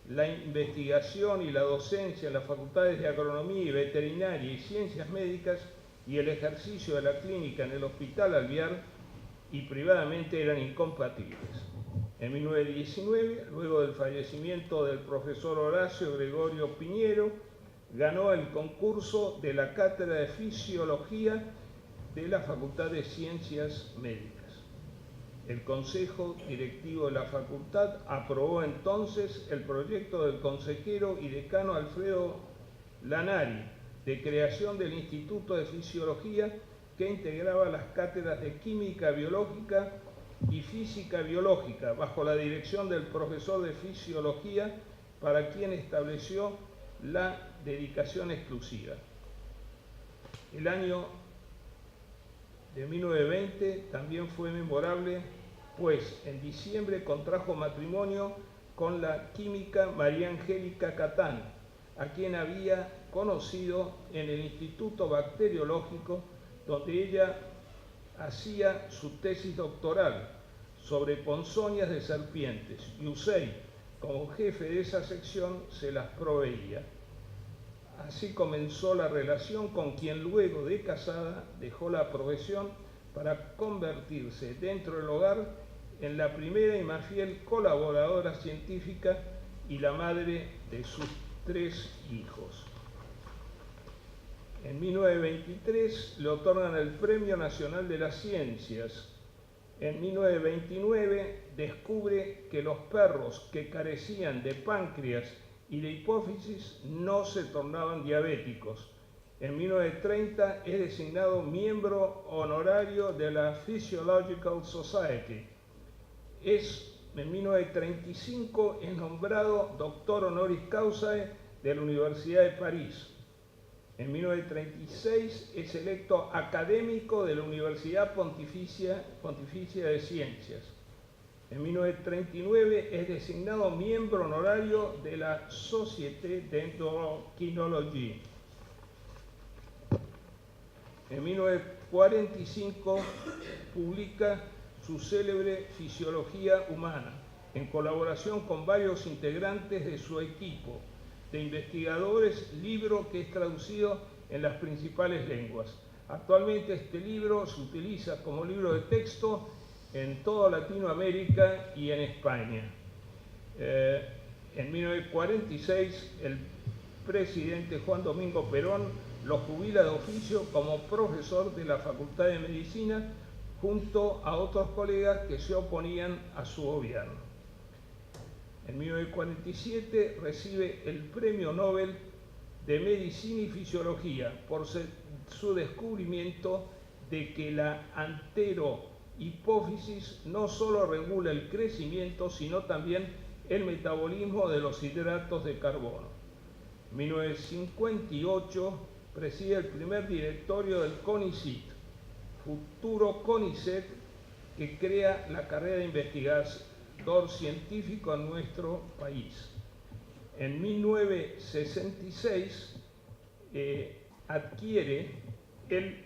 la investigación y la docencia en las facultades de Agronomía y Veterinaria y Ciencias Médicas y el ejercicio de la clínica en el Hospital Alvear y privadamente eran incompatibles. En 1919, luego del fallecimiento del profesor Horacio Gregorio Piñero, ganó el concurso de la Cátedra de Fisiología de la Facultad de Ciencias Médicas. El Consejo Directivo de la Facultad aprobó entonces el proyecto del consejero y decano Alfredo Lanari de creación del Instituto de Fisiología, que integraba las cátedras de Química Biológica y Física Biológica bajo la dirección del profesor de Fisiología, para quien estableció la dedicación exclusiva. El año de 1920 también fue memorable, pues en diciembre contrajo matrimonio con la química María Angélica Catán, a quien había conocido en el Instituto Bacteriológico, donde ella hacía su tesis doctoral sobre ponzoñas de serpientes, y Usei, como jefe de esa sección, se las proveía. Así comenzó la relación con quien luego de casada dejó la profesión para convertirse dentro del hogar en la primera y más fiel colaboradora científica y la madre de sus 3 hijos. En 1923 le otorgan el Premio Nacional de las Ciencias. En 1929 descubre que los perros que carecían de páncreas y de hipófisis no se tornaban diabéticos. En 1930 es designado miembro honorario de la Physiological Society. En 1935 es nombrado doctor honoris causa de la Universidad de París. En 1936 es electo académico de la Universidad Pontificia de Ciencias. En 1939 es designado miembro honorario de la Société d'Endocrinologie. En 1945 publica su célebre Fisiología Humana, en colaboración con varios integrantes de su equipo de investigadores, libro que es traducido en las principales lenguas. Actualmente este libro se utiliza como libro de texto en toda Latinoamérica y en España. En 1946 el presidente Juan Domingo Perón lo jubila de oficio como profesor de la Facultad de Medicina junto a otros colegas que se oponían a su gobierno. En 1947 recibe el Premio Nobel de Medicina y Fisiología por su descubrimiento de que la anterohipófisis no solo regula el crecimiento, sino también el metabolismo de los hidratos de carbono. En 1958 preside el primer directorio del CONICET, futuro CONICET, que crea la carrera de investigador científico en nuestro país. En 1966 adquiere el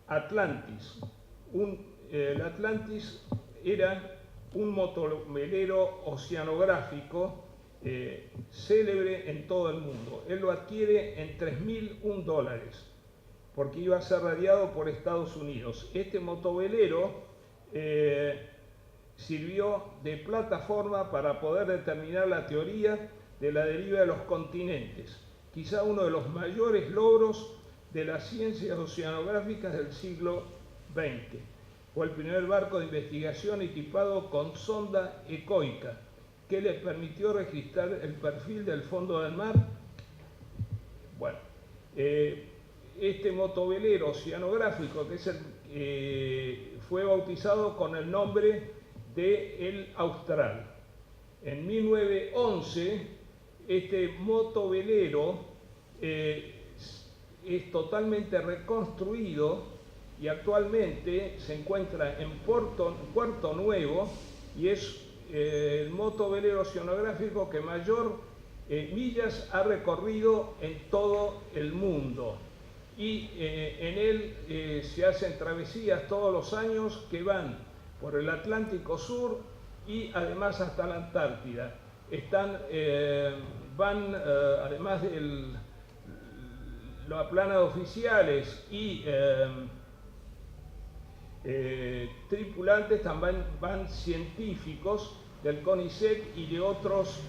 Atlantis. El Atlantis era un motovelero oceanográfico célebre en todo el mundo. Él lo adquiere en $3.001 porque iba a ser radiado por Estados Unidos. Este motovelero sirvió de plataforma para poder determinar la teoría de la deriva de los continentes, quizá uno de los mayores logros de las ciencias oceanográficas del siglo XX. Fue el primer barco de investigación equipado con sonda ecoica, que le permitió registrar el perfil del fondo del mar. Bueno, este motovelero oceanográfico fue bautizado con el nombre de El Austral. En 1911 Este motovelero es totalmente reconstruido y actualmente se encuentra en Puerto Nuevo y es el motovelero oceanográfico que mayor millas ha recorrido en todo el mundo. Y en él se hacen travesías todos los años que van por el Atlántico Sur y además hasta la Antártida. Van, además de la plana de oficiales y tripulantes, también van científicos del CONICET y de otros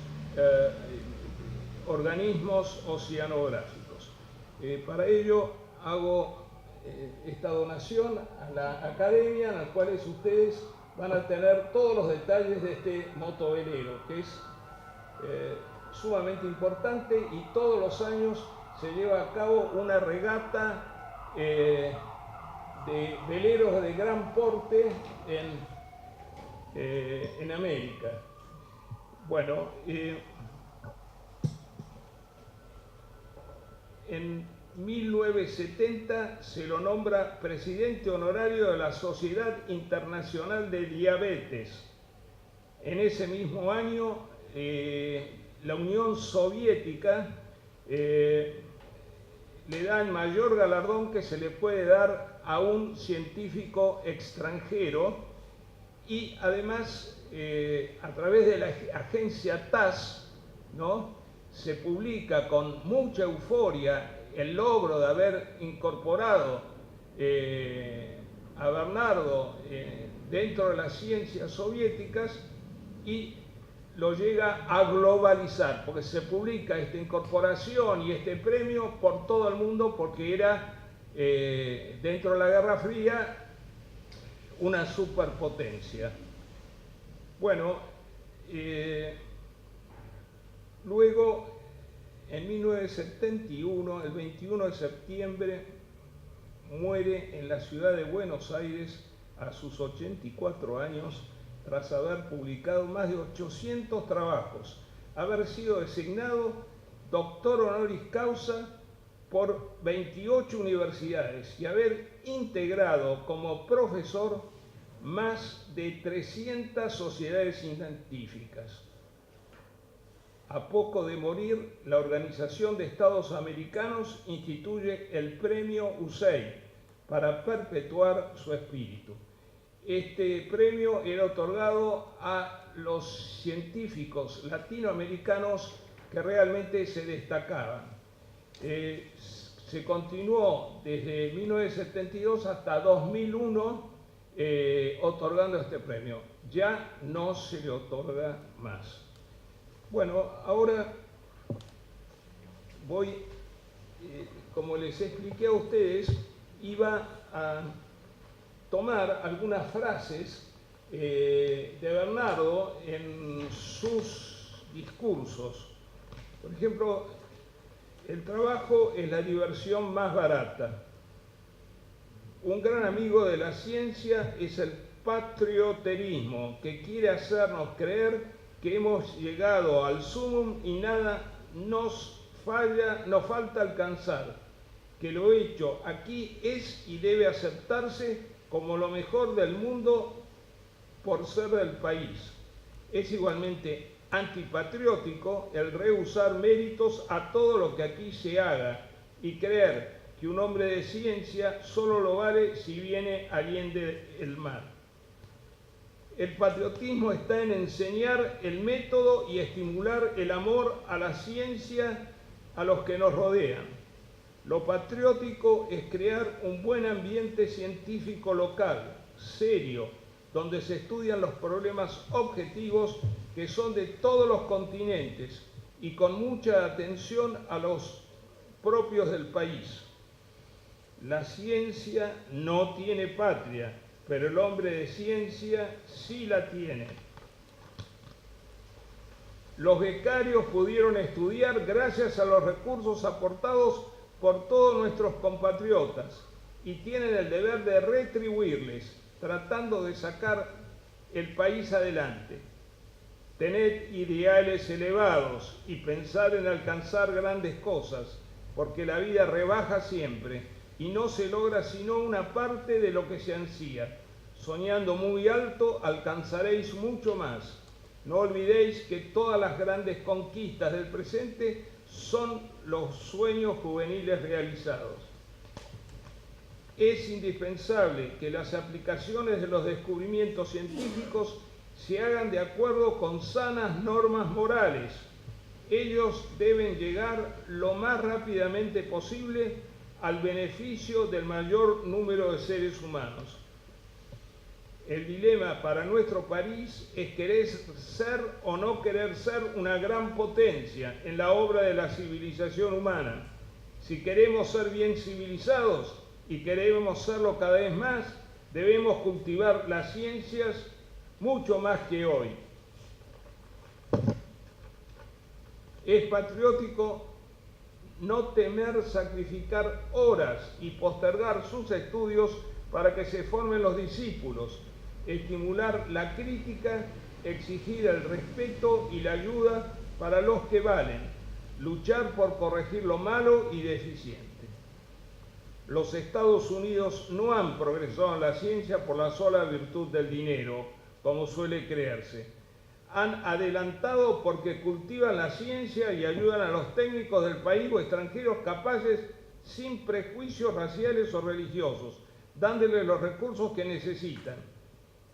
organismos oceanográficos. Para ello hago esta donación a la academia, en la cual ustedes van a tener todos los detalles de este motovelero, que es sumamente importante, y todos los años se lleva a cabo una regata de veleros de gran porte en América. Bueno, en 1970 se lo nombra presidente honorario de la Sociedad Internacional de Diabetes. En ese mismo año, la Unión Soviética le da el mayor galardón que se le puede dar a un científico extranjero, y además a través de la agencia TASS, ¿no?, se publica con mucha euforia el logro de haber incorporado a Bernardo dentro de las ciencias soviéticas, y lo llega a globalizar, porque se publica esta incorporación y este premio por todo el mundo, porque era, dentro de la Guerra Fría, una superpotencia. Bueno, luego, en 1971, el 21 de septiembre, muere en la ciudad de Buenos Aires a sus 84 años, tras haber publicado más de 800 trabajos, haber sido designado doctor honoris causa por 28 universidades y haber integrado como profesor más de 300 sociedades científicas. A poco de morir, la Organización de Estados Americanos instituye el Premio USAID para perpetuar su espíritu. Este premio era otorgado a los científicos latinoamericanos que realmente se destacaban. Se continuó desde 1972 hasta 2001 otorgando este premio. Ya no se le otorga más. Bueno, ahora voy, como les expliqué a ustedes, iba a tomar algunas frases de Bernardo en sus discursos. Por ejemplo, el trabajo es la diversión más barata. Un gran amigo de la ciencia es el patrioterismo, que quiere hacernos creer que hemos llegado al sumum y nada nos falta alcanzar, que lo hecho aquí es y debe aceptarse como lo mejor del mundo por ser del país. Es igualmente antipatriótico el rehusar méritos a todo lo que aquí se haga y creer que un hombre de ciencia solo lo vale si viene allende el mar. El patriotismo está en enseñar el método y estimular el amor a la ciencia a los que nos rodean. Lo patriótico es crear un buen ambiente científico local, serio, donde se estudian los problemas objetivos que son de todos los continentes y con mucha atención a los propios del país. La ciencia no tiene patria, pero el hombre de ciencia sí la tiene. Los becarios pudieron estudiar gracias a los recursos aportados por todos nuestros compatriotas y tienen el deber de retribuirles, tratando de sacar el país adelante. Tened ideales elevados y pensar en alcanzar grandes cosas, porque la vida rebaja siempre y no se logra sino una parte de lo que se ansía. Soñando muy alto alcanzaréis mucho más. No olvidéis que todas las grandes conquistas del presente son los sueños juveniles realizados. Es indispensable que las aplicaciones de los descubrimientos científicos se hagan de acuerdo con sanas normas morales. Ellos deben llegar lo más rápidamente posible al beneficio del mayor número de seres humanos. El dilema para nuestro país es querer ser o no querer ser una gran potencia en la obra de la civilización humana. Si queremos ser bien civilizados y queremos serlo cada vez más, debemos cultivar las ciencias mucho más que hoy. Es patriótico no temer sacrificar horas y postergar sus estudios para que se formen los discípulos, estimular la crítica, exigir el respeto y la ayuda para los que valen, luchar por corregir lo malo y deficiente. Los Estados Unidos no han progresado en la ciencia por la sola virtud del dinero, como suele creerse. Han adelantado porque cultivan la ciencia y ayudan a los técnicos del país o extranjeros capaces sin prejuicios raciales o religiosos, dándoles los recursos que necesitan.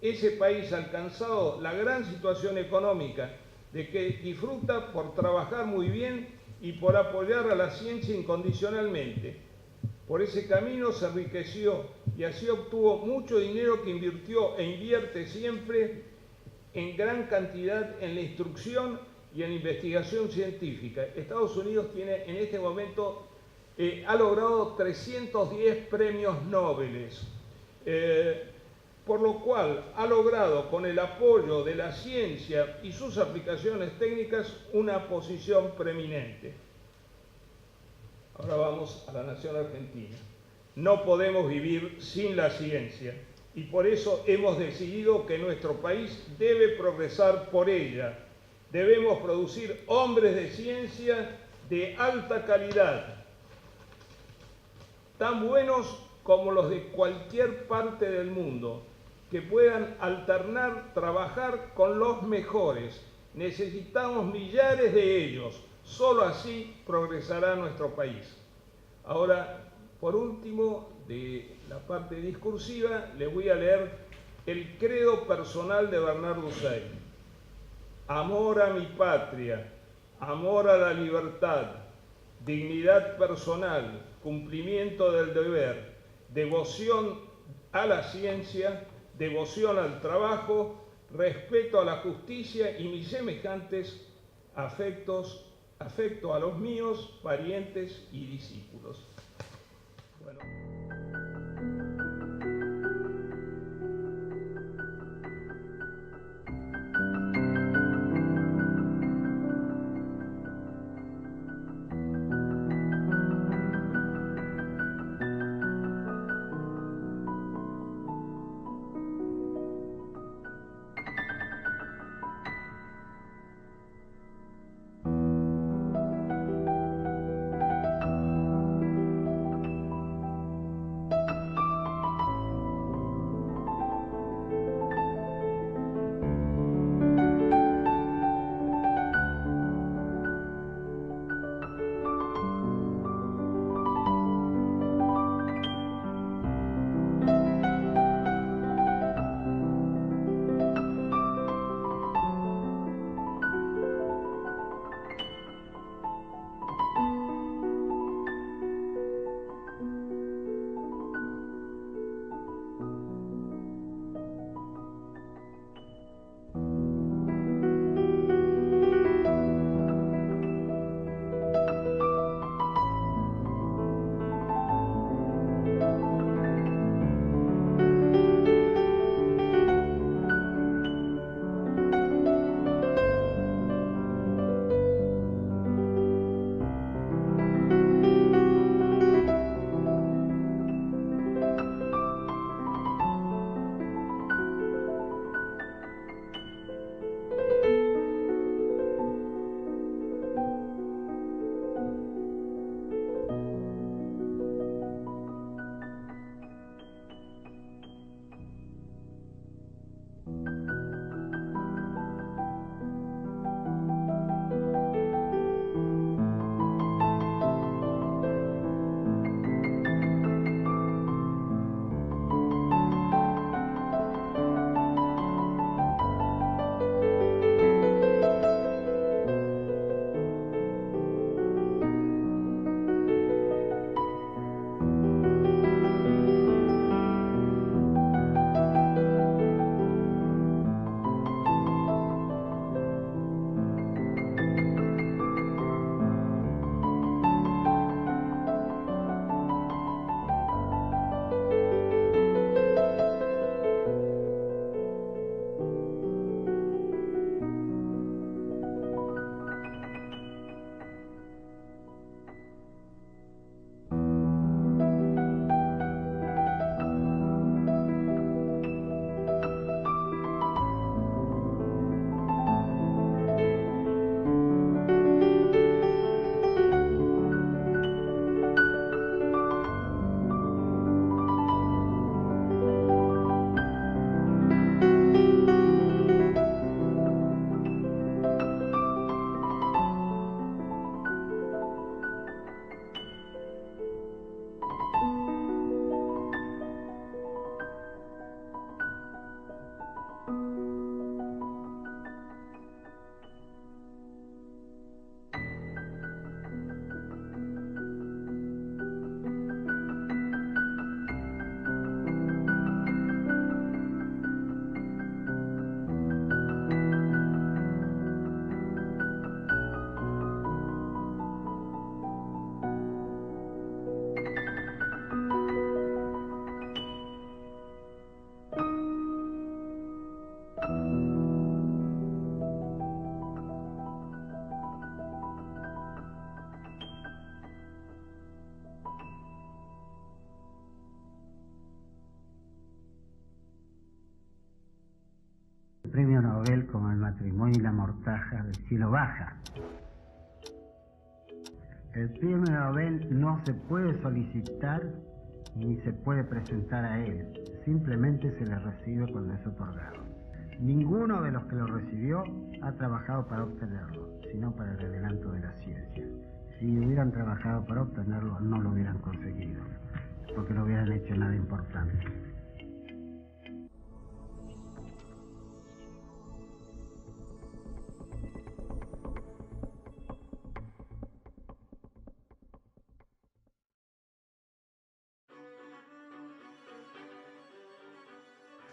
Ese país ha alcanzado la gran situación económica de que disfruta por trabajar muy bien y por apoyar a la ciencia incondicionalmente. Por ese camino se enriqueció y así obtuvo mucho dinero que invirtió e invierte siempre en gran cantidad en la instrucción y en investigación científica. Estados Unidos tiene en este momento, ha logrado 310 premios Nobel, por lo cual ha logrado con el apoyo de la ciencia y sus aplicaciones técnicas una posición preeminente. Ahora vamos a la nación argentina. No podemos vivir sin la ciencia y por eso hemos decidido que nuestro país debe progresar por ella. Debemos producir hombres de ciencia de alta calidad, tan buenos como los de cualquier parte del mundo, que puedan alternar, trabajar con los mejores. Necesitamos millares de ellos. Solo así progresará nuestro país. Ahora, por último, de la parte discursiva, les voy a leer el credo personal de Bernardo Hussein. Amor a mi patria, amor a la libertad, dignidad personal, cumplimiento del deber, devoción a la ciencia, devoción al trabajo, respeto a la justicia y mis semejantes, afecto a los míos, parientes y discípulos. Bueno. premio Nobel como El matrimonio y la mortaja del cielo baja. El premio Nobel no se puede solicitar ni se puede presentar a él, simplemente se le recibe cuando es otorgado. Ninguno de los que lo recibió ha trabajado para obtenerlo, sino para el adelanto de la ciencia. Si hubieran trabajado para obtenerlo, no lo hubieran conseguido, porque no hubieran hecho nada importante.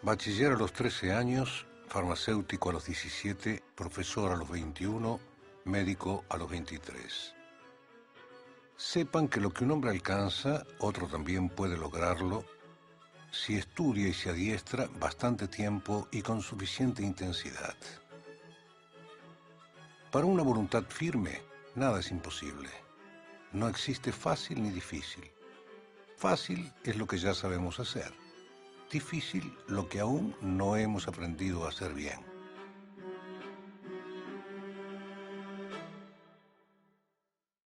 Bachiller a los 13 años, farmacéutico a los 17, profesor a los 21, médico a los 23. Sepan que lo que un hombre alcanza, otro también puede lograrlo si estudia y se adiestra bastante tiempo y con suficiente intensidad. Para una voluntad firme, nada es imposible. No existe fácil ni difícil. Fácil es lo que ya sabemos hacer. Difícil lo que aún no hemos aprendido a hacer bien.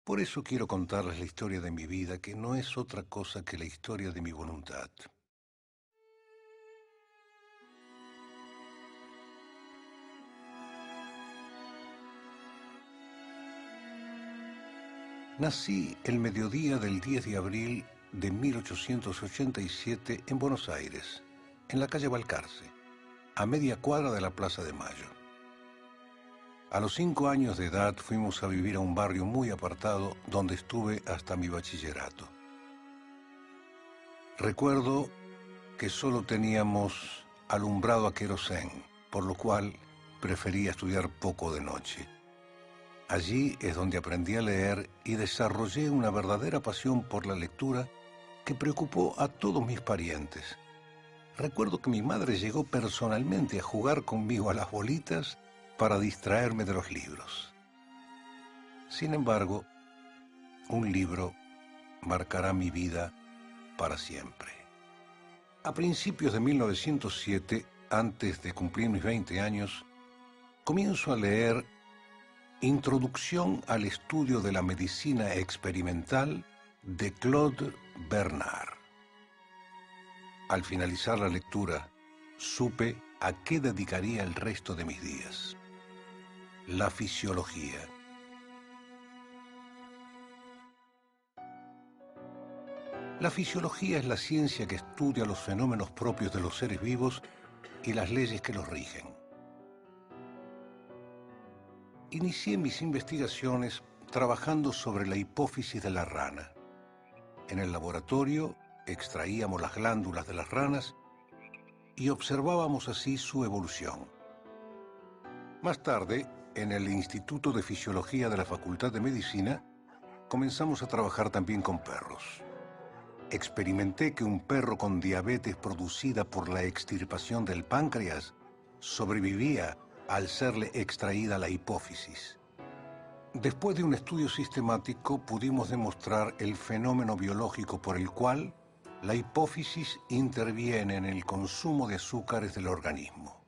Por eso quiero contarles la historia de mi vida, que no es otra cosa que la historia de mi voluntad. Nací el mediodía del 10 de abril de 1887 en Buenos Aires, en la calle Balcarce, a media cuadra de la Plaza de Mayo. A los 5 años de edad fuimos a vivir a un barrio muy apartado donde estuve hasta mi bachillerato. Recuerdo que solo teníamos alumbrado a querosén, por lo cual prefería estudiar poco de noche. Allí es donde aprendí a leer y desarrollé una verdadera pasión por la lectura que preocupó a todos mis parientes. Recuerdo que mi madre llegó personalmente a jugar conmigo a las bolitas para distraerme de los libros. Sin embargo, un libro marcará mi vida para siempre. A principios de 1907, antes de cumplir mis 20 años, comienzo a leer Introducción al estudio de la medicina experimental de Claude Bernard. Al finalizar la lectura, supe a qué dedicaría el resto de mis días. La fisiología. La fisiología es la ciencia que estudia los fenómenos propios de los seres vivos y las leyes que los rigen. Inicié mis investigaciones trabajando sobre la hipófisis de la rana. En el laboratorio extraíamos las glándulas de las ranas y observábamos así su evolución. Más tarde, en el Instituto de Fisiología de la Facultad de Medicina, comenzamos a trabajar también con perros. Experimenté que un perro con diabetes producida por la extirpación del páncreas sobrevivía al serle extraída la hipófisis. Después de un estudio sistemático, pudimos demostrar el fenómeno biológico por el cual la hipófisis interviene en el consumo de azúcares del organismo.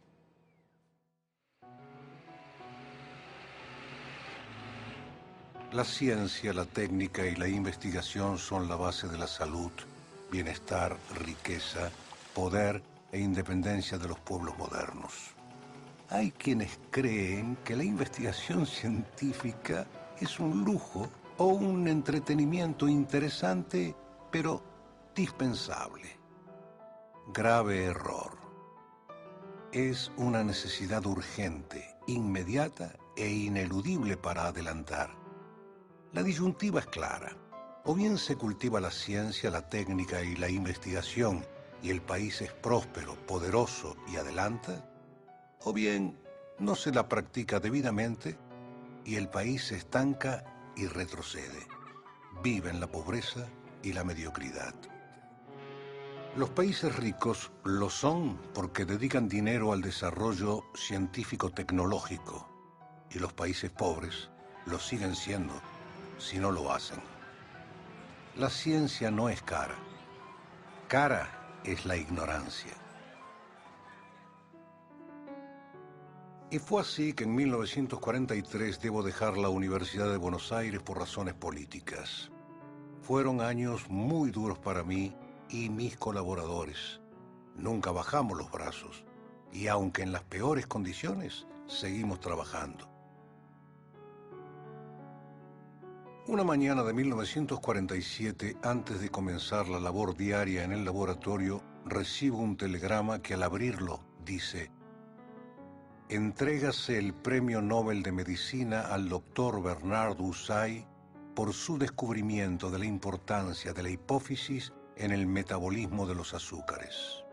La ciencia, la técnica y la investigación son la base de la salud, bienestar, riqueza, poder e independencia de los pueblos modernos. Hay quienes creen que la investigación científica es un lujo o un entretenimiento interesante, pero dispensable. Grave error. Es una necesidad urgente, inmediata e ineludible para adelantar. La disyuntiva es clara. O bien se cultiva la ciencia, la técnica y la investigación y el país es próspero, poderoso y adelanta, o bien no se la practica debidamente y el país se estanca y retrocede. Vive en la pobreza y la mediocridad. Los países ricos lo son porque dedican dinero al desarrollo científico-tecnológico y los países pobres lo siguen siendo si no lo hacen. La ciencia no es cara. Cara es la ignorancia. Y fue así que en 1943 debo dejar la Universidad de Buenos Aires por razones políticas. Fueron años muy duros para mí y mis colaboradores. Nunca bajamos los brazos y aunque en las peores condiciones, seguimos trabajando. Una mañana de 1947, antes de comenzar la labor diaria en el laboratorio, recibo un telegrama que al abrirlo dice: entrégase el Premio Nobel de Medicina al doctor Bernard Usai por su descubrimiento de la importancia de la hipófisis en el metabolismo de los azúcares.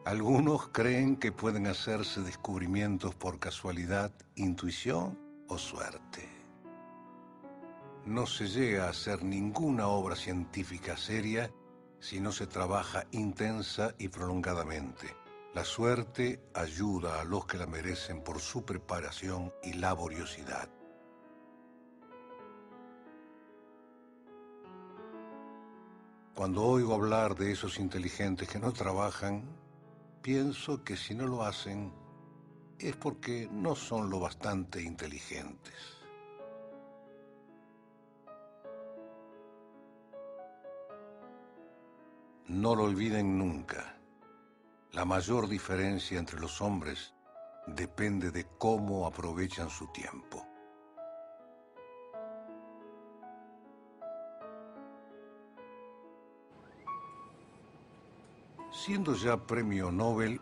Algunos creen que pueden hacerse descubrimientos por casualidad, intuición o suerte. No se llega a hacer ninguna obra científica seria si no se trabaja intensa y prolongadamente. La suerte ayuda a los que la merecen por su preparación y laboriosidad. Cuando oigo hablar de esos inteligentes que no trabajan, pienso que si no lo hacen es porque no son lo bastante inteligentes. No lo olviden nunca. La mayor diferencia entre los hombres depende de cómo aprovechan su tiempo. Siendo ya premio Nobel,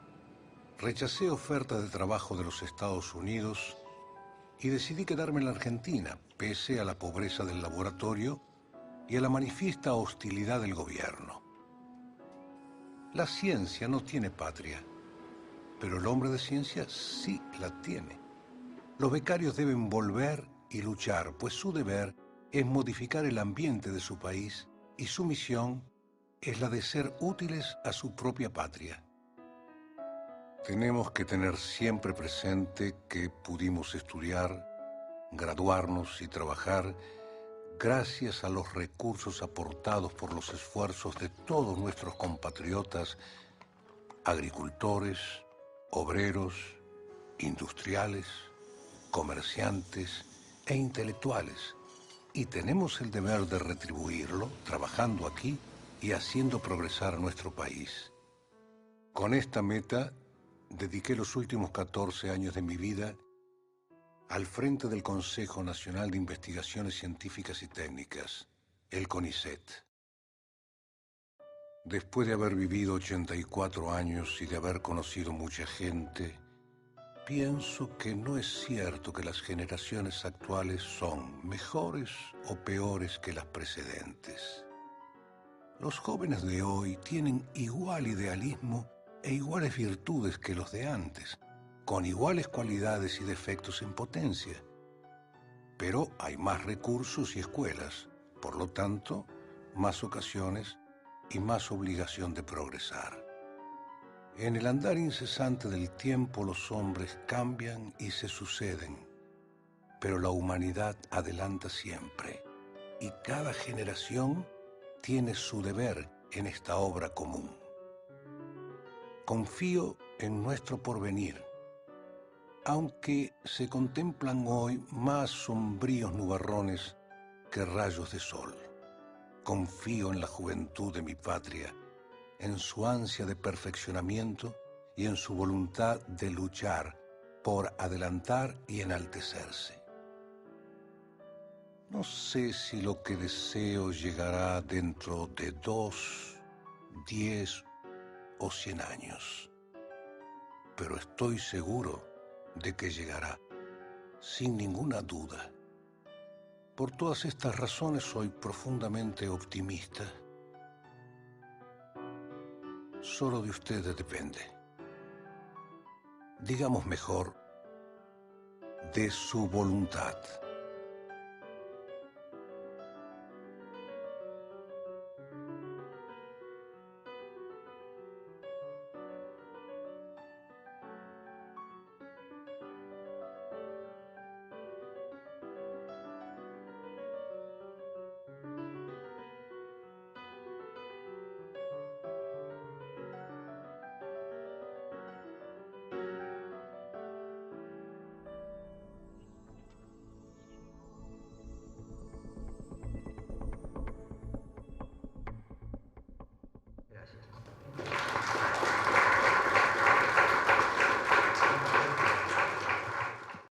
rechacé ofertas de trabajo de los Estados Unidos y decidí quedarme en la Argentina, pese a la pobreza del laboratorio y a la manifiesta hostilidad del gobierno. La ciencia no tiene patria, pero el hombre de ciencia sí la tiene. Los becarios deben volver y luchar, pues su deber es modificar el ambiente de su país y su misión es la de ser útiles a su propia patria. Tenemos que tener siempre presente que pudimos estudiar, graduarnos y trabajar gracias a los recursos aportados por los esfuerzos de todos nuestros compatriotas, agricultores, obreros, industriales, comerciantes e intelectuales, y tenemos el deber de retribuirlo trabajando aquí y haciendo progresar a nuestro país. Con esta meta, dediqué los últimos 14 años de mi vida al frente del Consejo Nacional de Investigaciones Científicas y Técnicas, el CONICET. Después de haber vivido 84 años y de haber conocido mucha gente, pienso que no es cierto que las generaciones actuales son mejores o peores que las precedentes. Los jóvenes de hoy tienen igual idealismo e iguales virtudes que los de antes, con iguales cualidades y defectos en potencia. Pero hay más recursos y escuelas, por lo tanto, más ocasiones y más obligación de progresar. En el andar incesante del tiempo los hombres cambian y se suceden, pero la humanidad adelanta siempre, y cada generación tiene su deber en esta obra común. Confío en nuestro porvenir, aunque se contemplan hoy más sombríos nubarrones que rayos de sol. Confío en la juventud de mi patria, en su ansia de perfeccionamiento y en su voluntad de luchar por adelantar y enaltecerse. No sé si lo que deseo llegará dentro de 2, 10 o 100 años, pero estoy seguro de que llegará, sin ninguna duda. Por todas estas razones soy profundamente optimista. Solo de ustedes depende. Digamos mejor, de su voluntad.